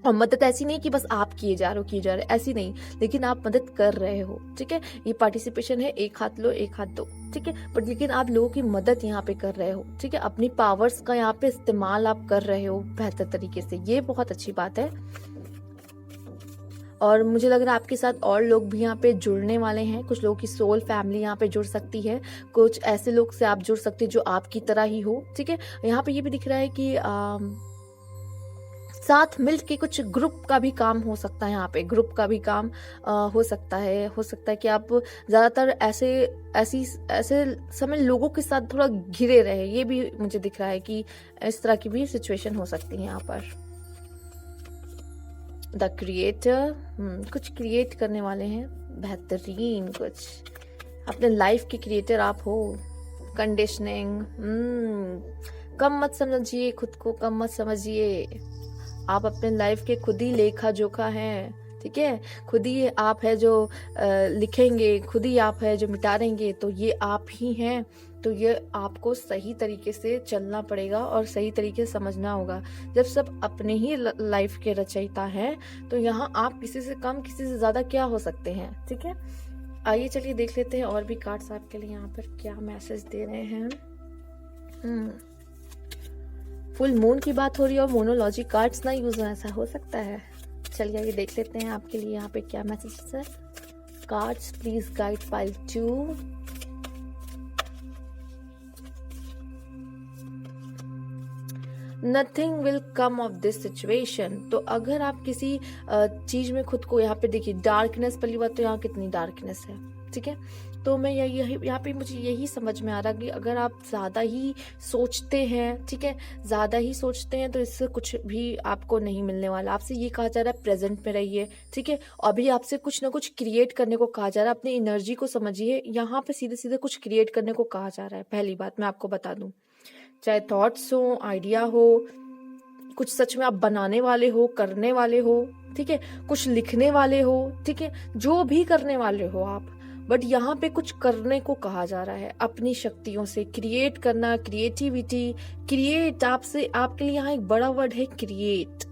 और मदद ऐसी नहीं कि बस आप किए जा रहे, ऐसी नहीं, लेकिन आप मदद कर रहे हो, ठीक है। ये पार्टिसिपेशन है, एक हाथ लो एक हाथ दो, ठीक है, बट लेकिन आप लोगों की मदद यहाँ पे कर रहे हो, ठीक है। अपनी पावर्स का यहाँ पे इस्तेमाल आप कर रहे हो बेहतर तरीके से, ये बहुत अच्छी बात है। और मुझे लग रहा है आपके साथ और लोग भी यहाँ पे जुड़ने वाले हैं। कुछ लोगों की सोल फैमिली यहाँ पे जुड़ सकती है, कुछ ऐसे लोग से आप जुड़ सकते हैं जो आपकी तरह ही हो, ठीक है। यहाँ पे ये भी दिख रहा है कि साथ मिल के कुछ ग्रुप का भी काम हो सकता है। यहाँ पे ग्रुप का भी काम हो सकता है कि आप ज़्यादातर ऐसे समय लोगों के साथ थोड़ा घिरे रहे, ये भी मुझे दिख रहा है कि इस तरह की भी सिचुएशन हो सकती है यहाँ पर। द क्रिएटर, कुछ क्रिएट करने वाले हैं, बेहतरीन कुछ, अपने लाइफ के क्रिएटर आप हो। कंडीशनिंग, कम मत समझिए खुद को, कम मत समझिए, आप अपने लाइफ के खुद ही लेखा जोखा हैं, ठीक है। खुद ही आप है जो लिखेंगे, खुद ही आप है जो मिटारेंगे, तो ये आप ही हैं। तो ये आपको सही तरीके से चलना पड़ेगा और सही तरीके से समझना होगा। जब सब अपने ही लाइफ के रचयिता हैं, तो यहाँ आप किसी से कम, किसी से ज़्यादा क्या हो सकते हैं, ठीक है। आइए चलिए देख लेते हैं और भी कार्ड्स आपके लिए यहाँ पर क्या मैसेज दे रहे हैं। फुल मून की बात हो रही है और मोनोलॉजी कार्ड्स ना यूज हो, ऐसा हो सकता है? चलिए ये देख लेते हैं आपके लिए यहाँ पे क्या मैसेज है। Cards please guide pile 2। Nothing will come of this situation. तो अगर आप किसी चीज में खुद को, यहाँ पे देखिए डार्कनेस, पहली बात तो यहाँ कितनी डार्कनेस है, ठीक है। तो मैं यही यहाँ पे मुझे यही समझ में आ रहा कि अगर आप ज्यादा ही सोचते हैं, ठीक है, ज्यादा ही सोचते हैं तो इससे कुछ भी आपको नहीं मिलने वाला। आपसे ये कहा जा रहा है प्रेजेंट में रहिए, ठीक है। अभी आपसे कुछ ना कुछ क्रिएट करने को कहा जा रहा है, अपनी एनर्जी को समझिए। यहाँ पे सीधे सीधे कुछ क्रिएट करने को कहा जा रहा है। पहली बात मैं आपको बता दूं, चाहे थॉट्स हो, आइडिया हो, कुछ सच में आप बनाने वाले हो, करने वाले हो, ठीक है, कुछ लिखने वाले हो, ठीक है, जो भी करने वाले हो आप, बट यहाँ पे कुछ करने को कहा जा रहा है। अपनी शक्तियों से क्रिएट करना, क्रिएटिविटी, क्रिएट, आपसे, आपके लिए यहाँ एक बड़ा वर्ड है क्रिएट।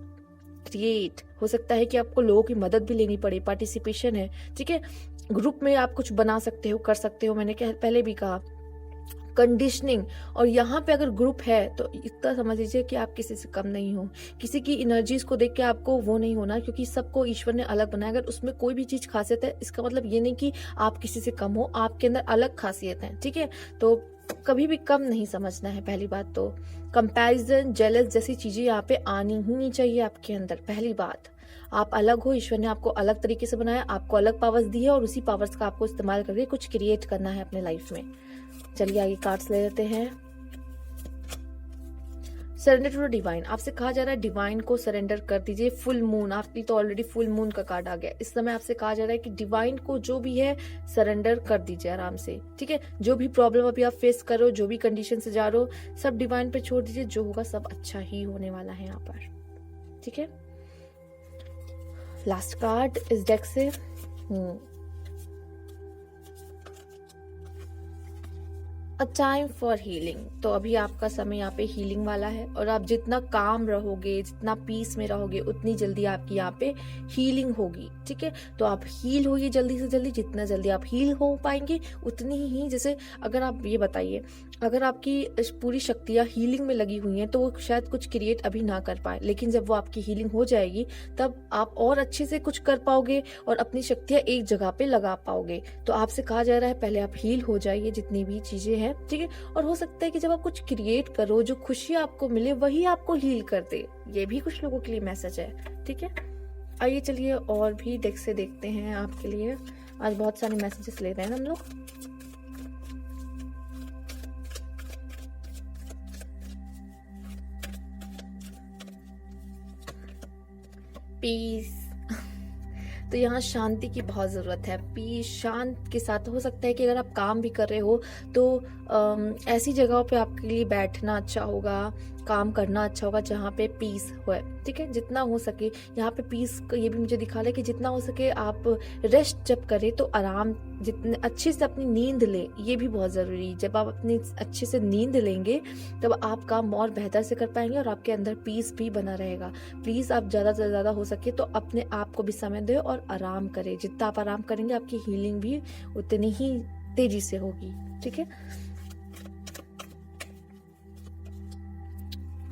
क्रिएट हो सकता है कि आपको लोगों की मदद भी लेनी पड़े, पार्टिसिपेशन है, ठीक है। ग्रुप में आप कुछ बना सकते हो, कर सकते हो, मैंने पहले भी कहा। कंडीशनिंग, और यहाँ पे अगर ग्रुप है तो इतना समझ लीजिए कि आप किसी से कम नहीं हो। किसी की एनर्जीज को देख के आपको वो नहीं होना, क्योंकि सबको ईश्वर ने अलग बनाया। अगर उसमें कोई भी चीज खासियत है, इसका मतलब ये नहीं कि आप किसी से कम हो, आपके अंदर अलग खासियत है, ठीक है। तो कभी भी कम नहीं समझना है। पहली बात तो कंपैरिजन, जेलस जैसी चीजें यहाँ पे आनी ही नहीं चाहिए आपके अंदर। पहली बात, आप अलग हो, ईश्वर ने आपको अलग तरीके से बनाया, आपको अलग पावर्स दी है और उसी पावर्स का आपको इस्तेमाल करके कुछ क्रिएट करना है अपने लाइफ में। चलिए आगे कार्ड्स ले लेते हैं। सरेंडर टू द डिवाइन, आपसे कहा जा रहा है डिवाइन को सरेंडर कर दीजिए। फुल मून, आपकी तो ऑलरेडी फुल मून का कार्ड आ गया। इस समय आपसे कहा जा रहा है कि डिवाइन को जो भी है सरेंडर कर दीजिए आराम से, ठीक है। जो भी प्रॉब्लम अभी आप फेस कर रहे हो, जो भी कंडीशन से जा रहे हो, सब डिवाइन पे छोड़ दीजिए। जो होगा सब अच्छा ही होने वाला है यहाँ पर, ठीक है। लास्ट कार्ड इस डेक से अ टाइम फॉर हीलिंग। तो अभी आपका समय यहाँ पे हीलिंग वाला है, और आप जितना काम रहोगे, जितना पीस में रहोगे, उतनी जल्दी आपकी यहाँ पे हीलिंग होगी, ठीक है। तो आप हील होइए जल्दी से जल्दी। जितना जल्दी आप हील हो पाएंगे उतनी ही, जैसे अगर आप ये बताइए, अगर आपकी पूरी शक्तियाँ हीलिंग में लगी हुई हैं तो वो शायद कुछ क्रिएट अभी ना कर पाए, लेकिन जब वो आपकी हीलिंग हो जाएगी तब आप और अच्छे से कुछ कर पाओगे और अपनी शक्तियाँ एक जगह पे लगा पाओगे। तो आपसे कहा जा रहा है पहले आप हील हो जाइए जितनी भी चीजें हैं, ठीक है। और हो सकता है कि जब आप कुछ क्रिएट करो, जो खुशी आपको मिले वही आपको हील कर दे। ये भी कुछ लोगों के लिए मैसेज है, ठीक है। आइए चलिए और भी डेक से देखते हैं आपके लिए। आज बहुत सारे मैसेजेस ले रहे हैं हम लोग। पीस तो यहाँ शांति की बहुत ज़रूरत है। पीस, शांत के साथ हो सकता है कि अगर आप काम भी कर रहे हो तो ऐसी जगहों पे आपके लिए बैठना अच्छा होगा, काम करना अच्छा होगा जहाँ पे पीस हो, ठीक है। जितना हो सके यहाँ पे पीस, ये भी मुझे दिखा रहा है कि जितना हो सके आप रेस्ट जब करें तो आराम, जितने अच्छे से अपनी नींद लें, ये भी बहुत ज़रूरी है। जब आप अपनी अच्छे से नींद लेंगे तब आप काम और बेहतर से कर पाएंगे और आपके अंदर पीस भी बना रहेगा। प्लीज़ आप ज़्यादा से ज़्यादा हो सके तो अपने आप को भी समय दें और आराम करें। जितना आप आराम करेंगे आपकी हीलिंग भी उतनी ही तेजी से होगी, ठीक है।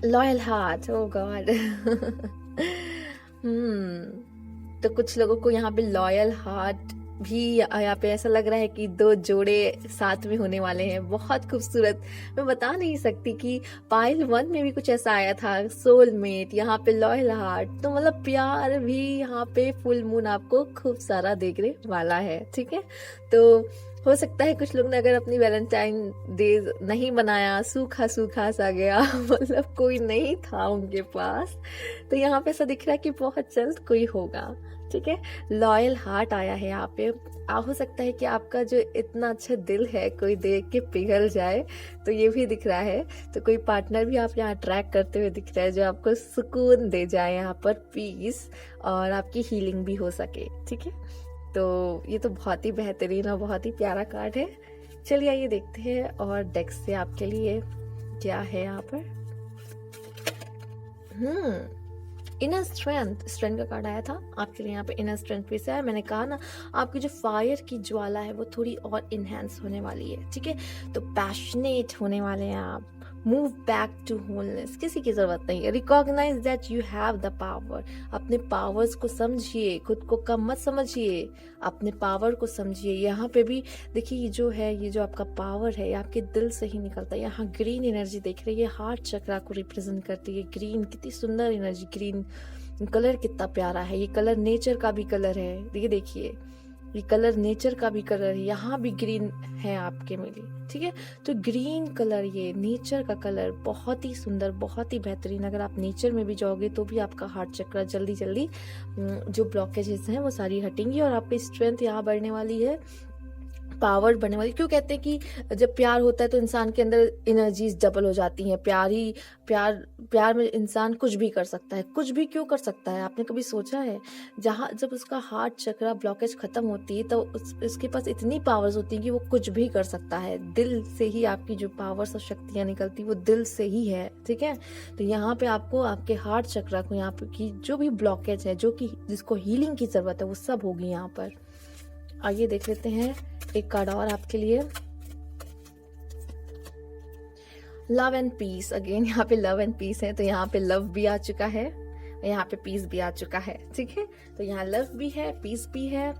लॉयल हार्ट, ओ गॉड। तो कुछ लोगों को यहाँ पे लॉयल हार्ट भी, यहाँ पे ऐसा लग रहा है कि दो जोड़े साथ में होने वाले हैं, बहुत खूबसूरत। मैं बता नहीं सकती कि पाइल 1 में भी कुछ ऐसा आया था, सोलमेट, यहाँ पे लॉयल हार्ट। तो मतलब प्यार भी यहाँ पे फुल मून आपको खूब सारा देखने वाला है, ठीक है। तो हो सकता है कुछ लोग ने अगर अपनी वैलेंटाइन डे नहीं बनाया, सूखा सूखा सा गया, मतलब कोई नहीं था उनके पास, तो यहाँ पे ऐसा दिख रहा है कि बहुत जल्द कोई होगा, ठीक है। लॉयल हार्ट आया है यहाँ पे। हो सकता है कि आपका जो इतना अच्छा दिल है कोई देख के पिघल जाए, तो ये भी दिख रहा है। तो कोई पार्टनर भी आप यहाँ अट्रैक्ट करते हुए दिख रहा है जो आपको सुकून दे जाए, यहाँ पर पीस और आपकी हीलिंग भी हो सके, ठीक है। तो ये तो बहुत ही बेहतरीन और बहुत ही प्यारा कार्ड है। चलिए आइए देखते हैं और डेक से आपके लिए क्या है यहाँ पर। इनर स्ट्रेंथ, स्ट्रेंथ का कार्ड आया था आपके लिए। यहाँ पे इनर स्ट्रेंथ भी से आया। मैंने कहा ना आपकी जो फायर की ज्वाला है वो थोड़ी और इनहेंस होने वाली है, ठीक है। तो पैशनेट होने वाले हैं आप, मूव बैक टू होलनेस, किसी की जरूरत नहीं है। Recognise that you have the power, अपने पावर्स को समझिए, खुद को कम मत समझिए, अपने पावर को समझिए। यहाँ पे भी देखिए ये जो है, ये जो आपका पावर है ये आपके दिल से ही निकलता है। यहाँ ग्रीन एनर्जी देख रही है, हार्ट चक्रा को रिप्रेजेंट करती है। ग्रीन कितनी सुंदर एनर्जी, ग्रीन कलर कितना प्यारा है। ये कलर नेचर का भी कलर है, ये देखिए ये कलर नेचर का भी कलर है। यहाँ भी ग्रीन है आपके मिली, ठीक है। तो ग्रीन कलर, ये नेचर का कलर, बहुत ही सुंदर, बहुत ही बेहतरीन। अगर आप नेचर में भी जाओगे तो भी आपका हार्ट चक्र जल्दी जल्दी जो ब्लॉकेजेस हैं वो सारी हटेंगी और आपकी स्ट्रेंथ यहाँ बढ़ने वाली है, पावर बढ़ने वाली। क्यों कहते हैं कि जब प्यार होता है तो इंसान के अंदर एनर्जीज डबल हो जाती हैं। प्यार में इंसान कुछ भी कर सकता है। कुछ भी क्यों कर सकता है, आपने कभी सोचा है? जब उसका हार्ट चक्रा ब्लॉकेज खत्म होती है तो उसके पास इतनी पावर्स होती है कि वो कुछ भी कर सकता है। दिल से ही आपकी जो पावर्स और शक्तियां निकलती वो दिल से ही है, ठीक है। तो यहाँ पे आपको आपके हार्ट चक्रा को, यहाँ पे की जो भी ब्लॉकेज है, जो कि जिसको हीलिंग की जरूरत है, वो सब होगी यहाँ पर। आइए देख लेते हैं एक कार्ड और आपके लिए, लव एंड पीस। अगेन यहाँ पे लव एंड पीस है, तो यहाँ पे लव भी आ चुका है, यहाँ पे पीस भी आ चुका है, ठीक है। तो यहाँ लव भी है, पीस भी है।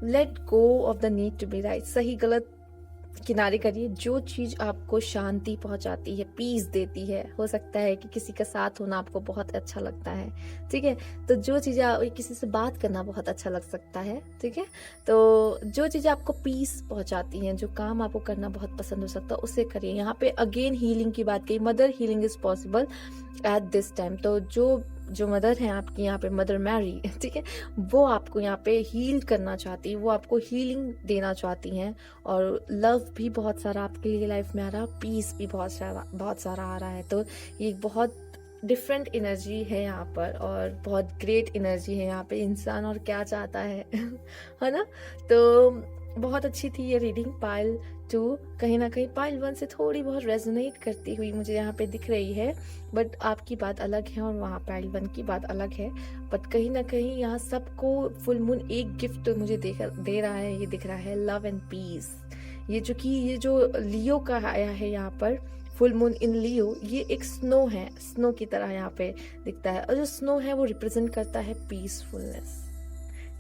Let go of the need to be right, सही गलत किनारे करिए। जो चीज आपको शांति पहुंचाती है, पीस देती है, हो सकता है कि किसी का साथ होना आपको बहुत अच्छा लगता है, ठीक है। तो जो चीजें, किसी से बात करना बहुत अच्छा लग सकता है, ठीक है। तो जो चीजें आपको पीस पहुंचाती हैं, जो काम आपको करना बहुत पसंद हो सकता है, उसे करिए। यहाँ पे अगेन हीलिंग की बात कही, mother healing is possible at this time. तो जो मदर है आपकी यहाँ पे, मदर मैरी, ठीक है, वो आपको यहाँ पे हील करना चाहती है, वो आपको हीलिंग देना चाहती हैं। और लव भी बहुत सारा आपके लिए लाइफ में आ रहा, पीस भी बहुत सारा आ रहा है। तो ये बहुत डिफरेंट एनर्जी है यहाँ पर और बहुत ग्रेट एनर्जी है यहाँ पे। इंसान और क्या चाहता है है ना। तो बहुत अच्छी थी ये रीडिंग। पाइल 2 कहीं ना कहीं पाइल 1 से थोड़ी बहुत रेजोनेट करती हुई मुझे यहाँ पे दिख रही है, बट आपकी बात अलग है और वहाँ पाइल 1 की बात अलग है। बट कहीं ना कहीं यहाँ सबको फुल मून एक गिफ्ट मुझे दे रहा है, ये दिख रहा है, लव एंड पीस। ये जो लियो का आया है यहाँ पर, फुल मून इन लियो, ये एक स्नो है, स्नो की तरह यहाँ पे दिखता है। और जो स्नो है वो रिप्रेजेंट करता है पीसफुलनेस,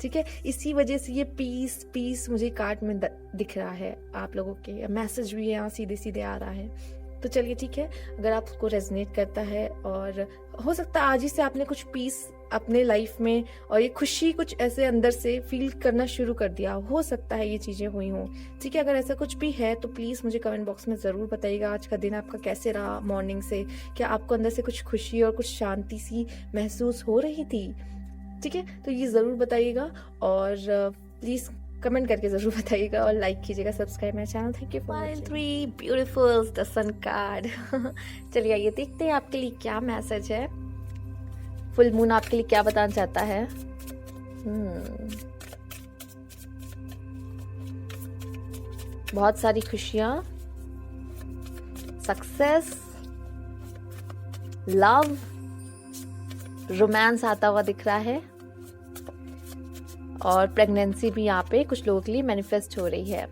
ठीक है। इसी वजह से ये पीस मुझे कार्ड में दिख रहा है। आप लोगों के मैसेज भी यहाँ सीधे सीधे आ रहा है। तो चलिए ठीक है, अगर आपको रेजनेट करता है और हो सकता है आज ही से आपने कुछ पीस अपने लाइफ में और ये खुशी कुछ ऐसे अंदर से फील करना शुरू कर दिया, हो सकता है ये चीजें हुई हों, ठीक है। अगर ऐसा कुछ भी है तो प्लीज मुझे कमेंट बॉक्स में जरूर बताइएगा आज का दिन आपका कैसे रहा। मॉर्निंग से क्या आपको अंदर से कुछ खुशी और कुछ शांति सी महसूस हो रही थी, ठीक है। तो ये जरूर बताइएगा और प्लीज कमेंट करके जरूर बताइएगा और लाइक कीजिएगा, सब्सक्राइब मेरा चैनल। Thank you for watching. 3 beautiful the sun card. चलिए आइए देखते हैं आपके लिए क्या मैसेज है, फुल मून आपके लिए क्या बताना चाहता है। बहुत सारी खुशियां, सक्सेस, लव, रोमांस आता हुआ दिख रहा है और प्रेगनेंसी भी यहाँ पे कुछ लोगों के लिए मैनिफेस्ट हो रही है।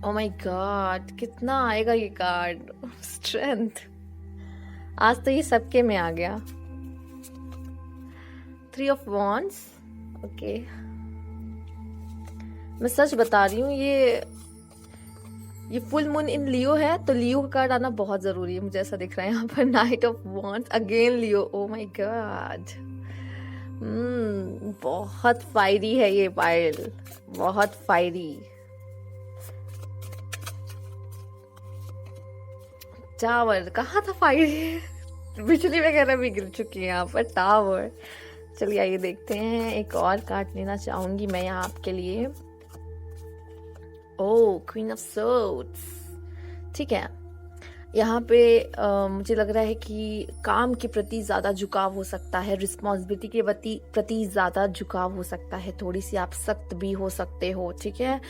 ओह माय गॉड, कितना आएगा ये कार्ड, स्ट्रेंथ। आज तो ये सबके में आ गया। 3 ऑफ वॉन्ड्स, ओके। मैं सच बता रही हूँ, ये फुल मून इन लियो है तो लियो का कार्ड आना बहुत जरूरी है, मुझे ऐसा दिख रहा है यहाँ पर। Night of wands, again Leo, oh my God. बहुत फायरी है ये पाइल, बहुत फायरी। टावर, कहाँ था फायरी? बिजली वगैरह भी गिर चुकी है यहाँ पर। टावर, चलिए आइए देखते हैं। एक और कार्ड लेना चाहूंगी मैं यहाँ आपके लिए। ओह, क्वीन ऑफ सोर्ड्स, ठीक है। यहाँ पे मुझे लग रहा है कि काम के प्रति ज़्यादा झुकाव हो सकता है, रिस्पॉन्सिबिलिटी के प्रति ज़्यादा झुकाव हो सकता है, थोड़ी सी आप सख्त भी हो सकते हो, ठीक है।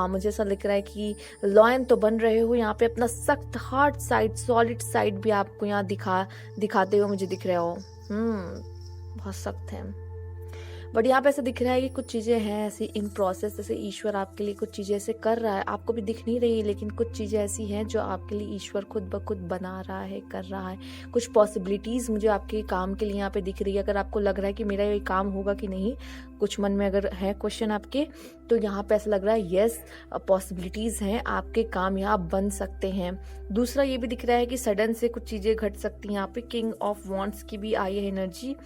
मुझे ऐसा लग रहा है कि लॉयन तो बन रहे हो, यहाँ पे अपना सख्त हार्ड साइड, सॉलिड साइड भी आपको यहाँ दिखाते हुए मुझे दिख रहे हो। बहुत सख्त है। बट यहाँ पे ऐसा दिख रहा है कि कुछ चीज़ें हैं ऐसी इन प्रोसेस, जैसे ईश्वर आपके लिए कुछ चीज़ें ऐसे कर रहा है, आपको भी दिख नहीं रही है, लेकिन कुछ चीज़ें ऐसी हैं जो आपके लिए ईश्वर खुद ब खुद बना रहा है, कर रहा है। कुछ पॉसिबिलिटीज़ मुझे आपके काम के लिए यहाँ पे दिख रही है। अगर आपको लग रहा है कि मेरा ये काम होगा कि नहीं, कुछ मन में अगर है क्वेश्चन आपके, तो यहाँ पे ऐसा लग रहा है यस, पॉसिबिलिटीज़ हैं, आपके काम यहाँ बन सकते हैं। दूसरा ये भी दिख रहा है कि सडन से कुछ चीज़ें घट सकती हैं। यहाँ पे किंग ऑफ वॉन्ड्स की भी आई है एनर्जी,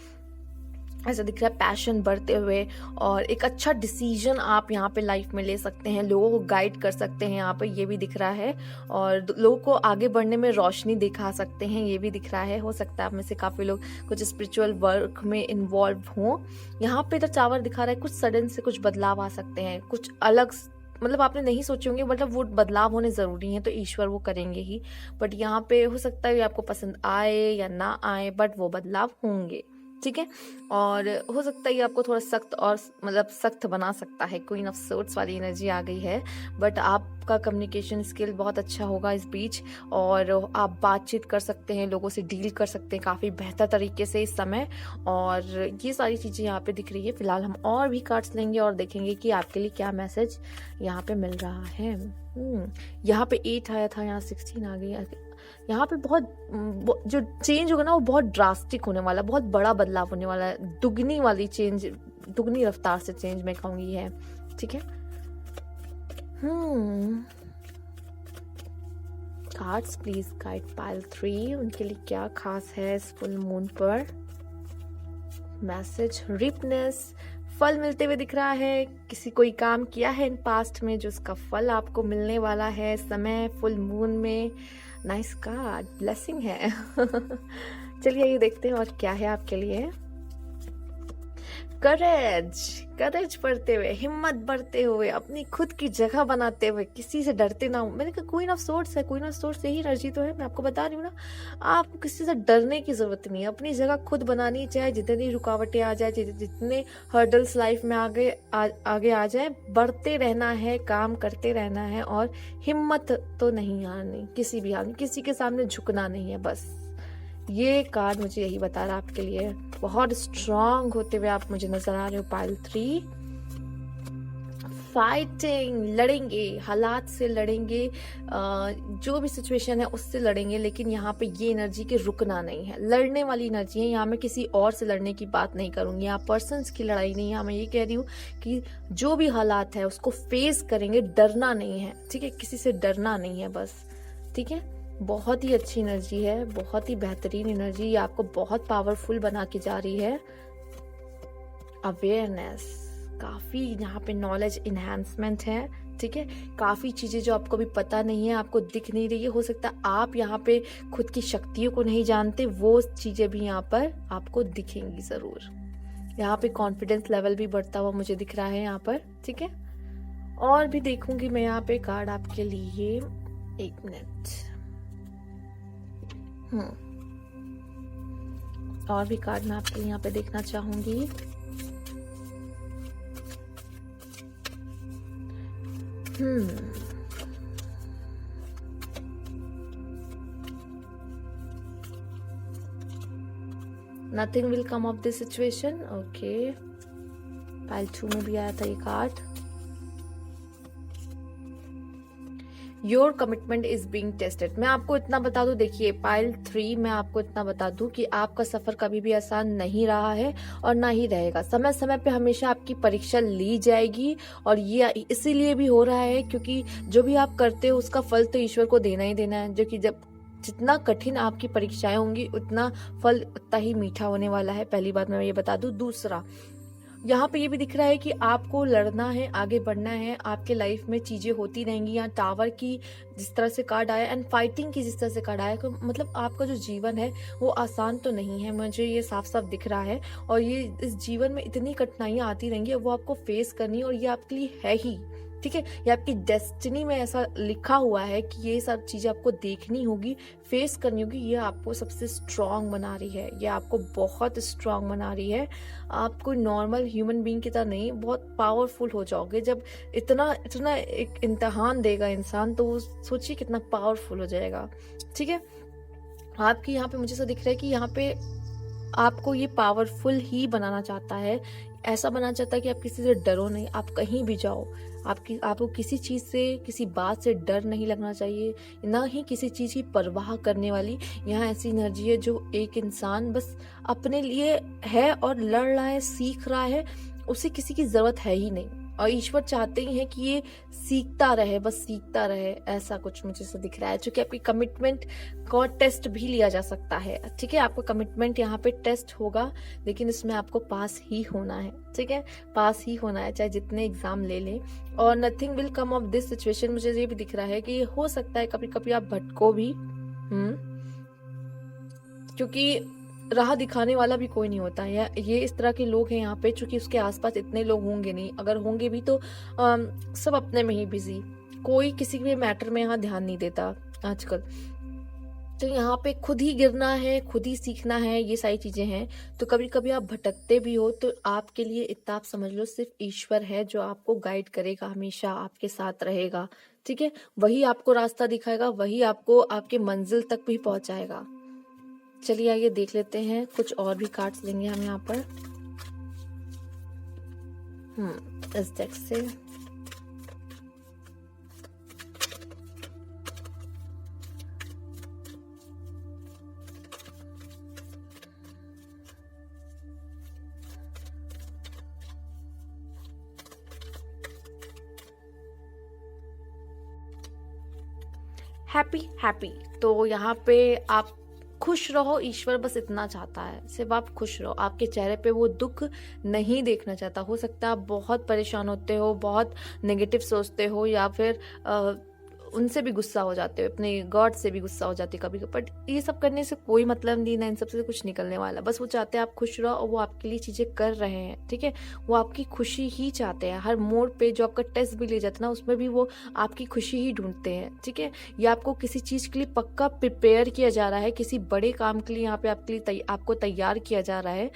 ऐसा दिख रहा है पैशन बढ़ते हुए, और एक अच्छा डिसीजन आप यहाँ पे लाइफ में ले सकते हैं, लोगों को गाइड कर सकते हैं, यहाँ पे ये भी दिख रहा है, और लोगों को आगे बढ़ने में रोशनी दिखा सकते हैं, ये भी दिख रहा है। हो सकता है आप में से काफ़ी लोग कुछ स्पिरिचुअल वर्क में इन्वॉल्व हों। यहाँ पे तो टावर दिखा रहा है, कुछ सडन से कुछ बदलाव आ सकते हैं, कुछ अलग, मतलब आपने नहीं सोचे होंगे, मतलब वो बदलाव होने ज़रूरी हैं, तो ईश्वर वो करेंगे ही। बट यहाँ पे हो सकता है आपको पसंद आए या ना आए, बट वो बदलाव होंगे, ठीक है। और हो सकता है ये आपको थोड़ा सख्त और मतलब सख्त बना सकता है, क्वीन ऑफ सोर्ड्स वाली एनर्जी आ गई है। बट आपका कम्युनिकेशन स्किल बहुत अच्छा होगा इस बीच, और आप बातचीत कर सकते हैं, लोगों से डील कर सकते हैं काफ़ी बेहतर तरीके से इस समय। और ये सारी चीज़ें यहाँ पे दिख रही है। फिलहाल हम और भी कार्ड्स लेंगे और देखेंगे कि आपके लिए क्या मैसेज यहाँ पे मिल रहा है। यहाँ पे 8 आया था, यहाँ 16 आ गई। यहाँ पे बहुत जो चेंज होगा ना, वो बहुत ड्रास्टिक होने वाला, बहुत बड़ा बदलाव होने वाला है, दुगनी वाली चेंज, दुगनी रफ्तार से चेंज मैं कहूँगी है, ठीक है। कार्ड्स प्लीज गाइड पाइल 3, उनके लिए क्या खास है इस फुल मून पर। मैसेज रिपनेस, फल मिलते हुए दिख रहा है, किसी कोई काम किया है इन पास्ट में जो उसका फल आपको मिलने वाला है समय फुल मून में। नाइस कार्ड, ब्लेसिंग है। चलिए ये देखते हैं और क्या है आपके लिए। करेज, करेज बढ़ते हुए, हिम्मत बढ़ते हुए, अपनी खुद की जगह बनाते हुए, किसी से डरते ना हो। मैंने कहा क्वीन ऑफ सोर्ड्स है, क्वीन ऑफ सोर्ड्स यही एनर्जी तो है, मैं आपको बता रही हूँ ना। आपको किसी से डरने की जरूरत नहीं है, अपनी जगह खुद बनानी, चाहे जितनी रुकावटें आ जाए, जितने हर्डल्स लाइफ में आगे आ जाए, बढ़ते रहना है, काम करते रहना है, और हिम्मत तो नहीं हारनी, किसी भी हाल, किसी के सामने झुकना नहीं है। बस ये कार्ड मुझे यही बता रहा है आपके लिए। बहुत स्ट्रांग होते हुए आप मुझे नजर आ रहे हो पाइल 3। फाइटिंग, लड़ेंगे, हालात से लड़ेंगे, जो भी सिचुएशन है उससे लड़ेंगे, लेकिन यहाँ पे ये एनर्जी के रुकना नहीं है, लड़ने वाली एनर्जी है। यहाँ मैं किसी और से लड़ने की बात नहीं करूंगी, यहाँ पर्सन्स की लड़ाई नहीं है। यहाँ मैं ये कह रही हूँ कि जो भी हालात है उसको फेस करेंगे, डरना नहीं है, ठीक है, किसी से डरना नहीं है बस, ठीक है। बहुत ही अच्छी एनर्जी है, बहुत ही बेहतरीन एनर्जी, ये आपको बहुत पावरफुल बना के जा रही है। अवेयरनेस, काफी यहाँ पे नॉलेज इन्हांसमेंट है, ठीक है। काफी चीजें जो आपको भी पता नहीं है, आपको दिख नहीं रही है, हो सकता है आप यहाँ पे खुद की शक्तियों को नहीं जानते, वो चीजें भी यहाँ पर आपको दिखेंगी जरूर। यहाँ पे कॉन्फिडेंस लेवल भी बढ़ता हुआ मुझे दिख रहा है यहाँ पर, ठीक है। और भी देखूंगी मैं यहाँ पे कार्ड आपके लिए, 1 मिनट। और भी कार्ड मैं आपके लिए यहाँ पे देखना चाहूंगी। Nothing will come of this situation, okay. Pile 2 में भी आया था ये card. Your commitment is being tested. मैं आपको इतना बता दूं, देखिए पाइल 3 मैं आपको इतना बता दूं कि आपका सफर कभी भी आसान नहीं रहा है और ना ही रहेगा। समय समय पे हमेशा आपकी परीक्षा ली जाएगी, और ये इसीलिए भी हो रहा है क्योंकि जो भी आप करते हो उसका फल तो ईश्वर को देना ही देना है। जो कि जब जितना कठिन आपकी परीक्षाएं होंगी उतना फल उतना ही मीठा होने वाला है, पहली बात मैं ये बता दूं। दूसरा, यहाँ पे ये भी दिख रहा है कि आपको लड़ना है, आगे बढ़ना है, आपके लाइफ में चीजें होती रहेंगी। यहाँ टावर की जिस तरह से कार्ड आया एंड फाइटिंग की जिस तरह से कार्ड आया, तो मतलब आपका जो जीवन है वो आसान तो नहीं है, मुझे ये साफ साफ दिख रहा है। और ये इस जीवन में इतनी कठिनाइयां आती रहेंगी, वो आपको फेस करनी है, और ये आपके लिए है ही, ठीक है। ये आपकी डेस्टिनी में ऐसा लिखा हुआ है कि ये सब चीजें आपको देखनी होगी, फेस करनी होगी। ये आपको सबसे स्ट्रांग बना रही है, ये आपको बहुत स्ट्रांग बना रही है। आप कोई नॉर्मल ह्यूमन बीइंग की तरह नहीं, बहुत पावरफुल हो जाओगे। जब इतना इतना एक इम्तिहान देगा इंसान, तो सोचिए कितना पावरफुल हो जाएगा, ठीक है। आपकी यहाँ पे मुझे ऐसा दिख रहा है कि यहाँ पे आपको ये पावरफुल ही बनाना चाहता है। ऐसा बनना चाहता है कि आप किसी से डरो नहीं, आप कहीं भी जाओ, आपको किसी चीज़ से, किसी बात से डर नहीं लगना चाहिए, ना ही किसी चीज़ की परवाह करने वाली। यहाँ ऐसी एनर्जी है जो एक इंसान बस अपने लिए है और लड़ रहा है, सीख रहा है, उसे किसी की ज़रूरत है ही नहीं। और ईश्वर चाहते ही हैं कि ये सीखता रहे, बस सीखता रहे, ऐसा कुछ मुझे से दिख रहा है। चूंकि आपकी कमिटमेंट का टेस्ट भी लिया जा सकता है, ठीक है, आपका कमिटमेंट यहाँ पे टेस्ट होगा, लेकिन इसमें आपको पास ही होना है, ठीक है, पास ही होना है, चाहे जितने एग्जाम ले लें। और nothing will come of this situation, मुझे ये भी दिख रहा है कि हो सकता है कभी कभी आप भटको भी, क्योंकि राह दिखाने वाला भी कोई नहीं होता है। ये इस तरह के लोग हैं यहाँ पे, चूंकि उसके आसपास इतने लोग होंगे नहीं, अगर होंगे भी तो सब अपने में ही बिजी, कोई किसी के मैटर में यहाँ ध्यान नहीं देता आजकल। तो यहाँ पे खुद ही गिरना है, खुद ही सीखना है, ये सारी चीजें हैं। तो कभी कभी आप भटकते भी हो तो आपके लिए इतना आप समझ लो, सिर्फ ईश्वर है जो आपको गाइड करेगा, हमेशा आपके साथ रहेगा, ठीक है, वही आपको रास्ता दिखाएगा, वही आपको आपके मंजिल तक भी पहुंचाएगा। चलिए आइए देख लेते हैं, कुछ और भी कार्ड्स लेंगे हम यहाँ पर इस डेक से। हैप्पी हैप्पी, तो यहाँ पे आप खुश रहो, ईश्वर बस इतना चाहता है, सिर्फ आप खुश रहो, आपके चेहरे पे वो दुख नहीं देखना चाहता। हो सकता है आप बहुत परेशान होते हो, बहुत नेगेटिव सोचते हो, या फिर उनसे भी गुस्सा हो जाते हो, अपने गॉड से भी गुस्सा हो जाते हो कभी कभी, बट ये सब करने से कोई मतलब नहीं ना, इन सब से कुछ निकलने वाला। बस वो चाहते हैं आप खुश रहो, और वो आपके लिए चीजें कर रहे हैं, ठीक है, वो आपकी खुशी ही चाहते हैं। हर मोड़ पे जो आपका टेस्ट भी ले जाता है ना, उसमें भी वो आपकी खुशी ही ढूंढते हैं, ठीक है। या आपको किसी चीज के लिए पक्का प्रिपेयर किया जा रहा है, किसी बड़े काम के लिए यहाँ पे आपके लिए आपको तैयार किया जा रहा है।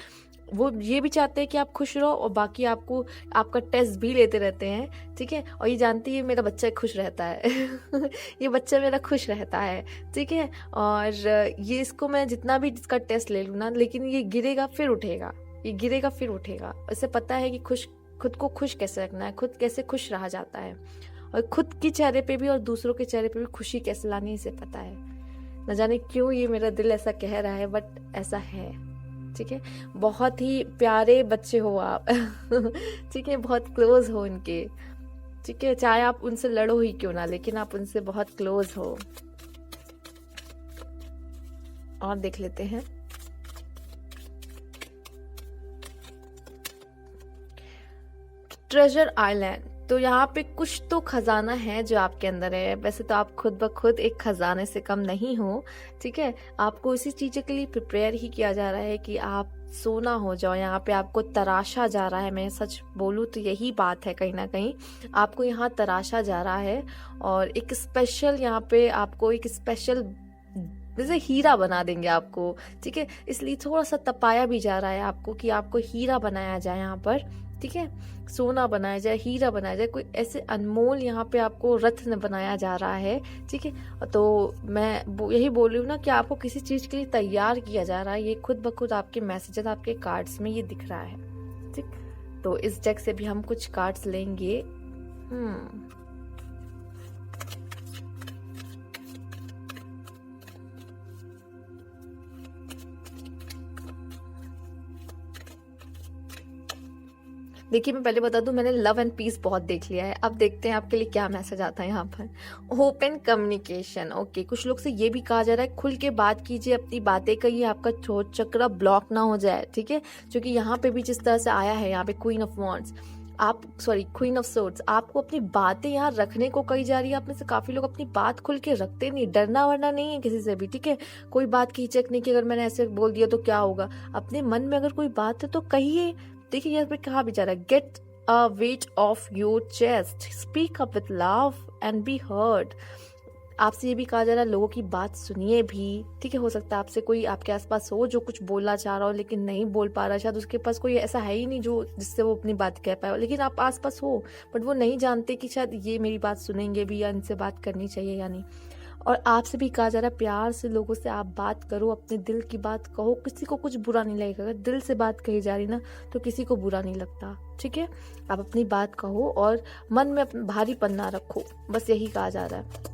वो ये भी चाहते हैं कि आप खुश रहो, और बाकी आपको आपका टेस्ट भी लेते रहते हैं, ठीक है। और ये जानती है मेरा बच्चा खुश रहता है ये बच्चा मेरा खुश रहता है, ठीक है। और ये इसको मैं जितना भी इसका टेस्ट ले लूँ ना, लेकिन ये गिरेगा फिर उठेगा, ये गिरेगा फिर उठेगा। इसे पता है कि खुद को खुश कैसे रखना है, खुद कैसे खुश रहा जाता है, और खुद के चेहरे पे भी और दूसरों के चेहरे पे भी खुशी कैसे लानी, इसे पता है। न जाने क्यों ये मेरा दिल ऐसा कह रहा है, बट ऐसा है, ठीक है। बहुत ही प्यारे बच्चे हो आप ठीक है, बहुत क्लोज हो इनके, ठीक है, चाहे आप उनसे लड़ो ही क्यों ना, लेकिन आप उनसे बहुत क्लोज हो। और देख लेते हैं, ट्रेजर आइलैंड, तो यहाँ पे कुछ तो खजाना है जो आपके अंदर है। वैसे तो आप खुद ब खुद एक खजाने से कम नहीं हो, ठीक है, आपको इसी चीज़ के लिए प्रिपेयर ही किया जा रहा है कि आप सोना हो जाओ। यहाँ पे आपको तराशा जा रहा है, मैं सच बोलूँ तो यही बात है, कहीं ना कहीं आपको यहाँ तराशा जा रहा है, और एक स्पेशल यहाँ पे आपको एक स्पेशल जैसे हीरा बना देंगे आपको, ठीक है। इसलिए थोड़ा सा तपाया भी जा रहा है आपको कि आपको हीरा बनाया जाए यहाँ पर, ठीक है, सोना बनाया जाए, हीरा बनाया जाए, कोई ऐसे अनमोल यहाँ पे आपको रत्न बनाया जा रहा है, ठीक है। तो मैं यही बोल रही हूँ ना कि आपको किसी चीज के लिए तैयार किया जा रहा है, ये खुद ब खुद आपके मैसेजेस, आपके कार्ड्स में ये दिख रहा है, ठीक। तो इस डेक से भी हम कुछ कार्ड्स लेंगे। देखिए मैं पहले बता दूं, मैंने लव एंड पीस बहुत देख लिया है, अब देखते हैं आपके लिए क्या मैसेज आता है यहाँ पर। ओपन कम्युनिकेशन, ओके, कुछ लोग से ये भी कहा जा रहा है खुल के बात कीजिए, अपनी बातें कहिए, आपका थ्रोट चक्र ब्लॉक ना हो जाए, ठीक है। क्योंकि यहाँ पे भी जिस तरह से आया है, यहाँ पे queen of wands, queen of swords, आपको अपनी बातें यहाँ रखने को कही जा रही है। आप में से काफी लोग अपनी बात खुल के रखते नहीं, डरना वरना नहीं है किसी से भी, ठीक है, कोई बात की हिचक नहीं कि अगर मैंने ऐसे बोल दिया तो क्या होगा। अपने मन में अगर कोई बात है तो कहिए। देखिए यहाँ पे कहा भी जा रहा है, get a weight of your chest, speak up with love and be heard. आपसे ये भी कहा जा रहा है लोगों की बात सुनिए भी, ठीक है। हो सकता है आपसे कोई आपके आसपास हो जो कुछ बोलना चाह रहा हो लेकिन नहीं बोल पा रहा, शायद उसके पास कोई ऐसा है ही नहीं जो जिससे वो अपनी बात कह पाए, लेकिन आप आसपास हो बट वो नहीं जानते कि शायद ये मेरी बात सुनेंगे भी या इनसे बात करनी चाहिए या नहीं। और आपसे भी कहा जा रहा है प्यार से लोगों से आप बात करो, अपने दिल की बात कहो, किसी को कुछ बुरा नहीं लगेगा। अगर दिल से बात कही जा रही ना तो किसी को बुरा नहीं लगता, ठीक है। आप अपनी बात कहो और मन में भारीपन ना रखो, बस यही कहा जा रहा है।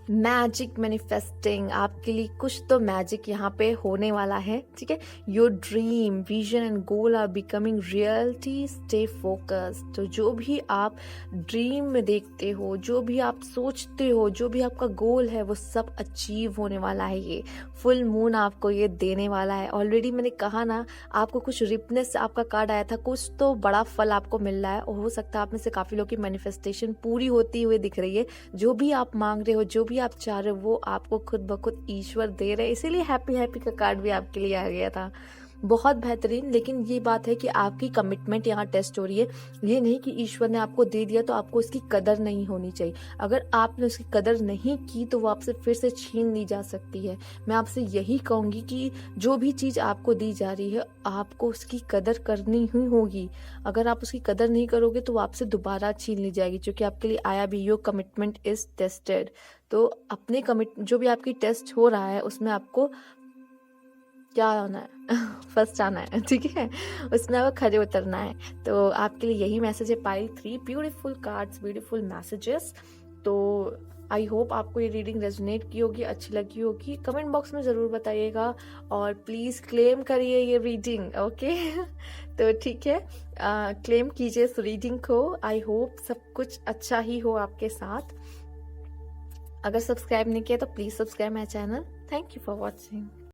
मैजिक मैनिफेस्टिंग, आपके लिए कुछ तो मैजिक यहाँ पे होने वाला है, ठीक है। Your dream, vision and goal are becoming reality, stay focused. तो जो भी आप ड्रीम में देखते हो, जो भी आप सोचते हो, जो भी आपका गोल है, वो सब अचीव होने वाला है। ये फुल मून आपको ये देने वाला है। ऑलरेडी मैंने कहा ना, आपको कुछ रिपनेस आपका कार्ड आया था, कुछ तो बड़ा फल आपको मिल रहा है और हो सकता है आप में से काफ़ी लोगों की मैनिफेस्टेशन पूरी होती हुई दिख रही है। जो भी आप मांग रहे हो, जो भी आप चाह रहे हो, वो आपको खुद ब खुद ईश्वर दे रहे हैं। इसीलिए हैप्पी हैप्पी का कार्ड भी आपके लिए आ गया था। बहुत बेहतरीन। लेकिन ये बात है कि आपकी कमिटमेंट यहाँ टेस्ट हो रही है। ये नहीं कि ईश्वर ने आपको दे दिया तो आपको इसकी कदर नहीं होनी चाहिए। अगर आपने उसकी कदर नहीं की तो वो आपसे फिर से छीन ली जा सकती है। मैं आपसे यही कहूँगी कि जो भी चीज़ आपको दी जा रही है, आपको उसकी कदर करनी ही होगी। अगर आप उसकी कदर नहीं करोगे तो वो आपसे दोबारा छीन ली जाएगी, जो कि आपके लिए आया भी। Your commitment is tested. तो अपने जो भी आपकी टेस्ट हो रहा है उसमें आपको क्या आना है फर्स्ट आना है, ठीक है। उसमें आपको खड़े उतरना है। तो आपके लिए यही मैसेज है। Pile 3 beautiful cards, beautiful messages. तो आई होप आपको ये रीडिंग रेजोनेट की होगी, अच्छी लगी होगी। कमेंट बॉक्स में ज़रूर बताइएगा और प्लीज़ क्लेम करिए ये रीडिंग, ओके। तो ठीक है, क्लेम कीजिए इस रीडिंग को। आई होप सब कुछ अच्छा ही हो आपके साथ। अगर सब्सक्राइब नहीं किया तो please subscribe my channel. Thank you for watching.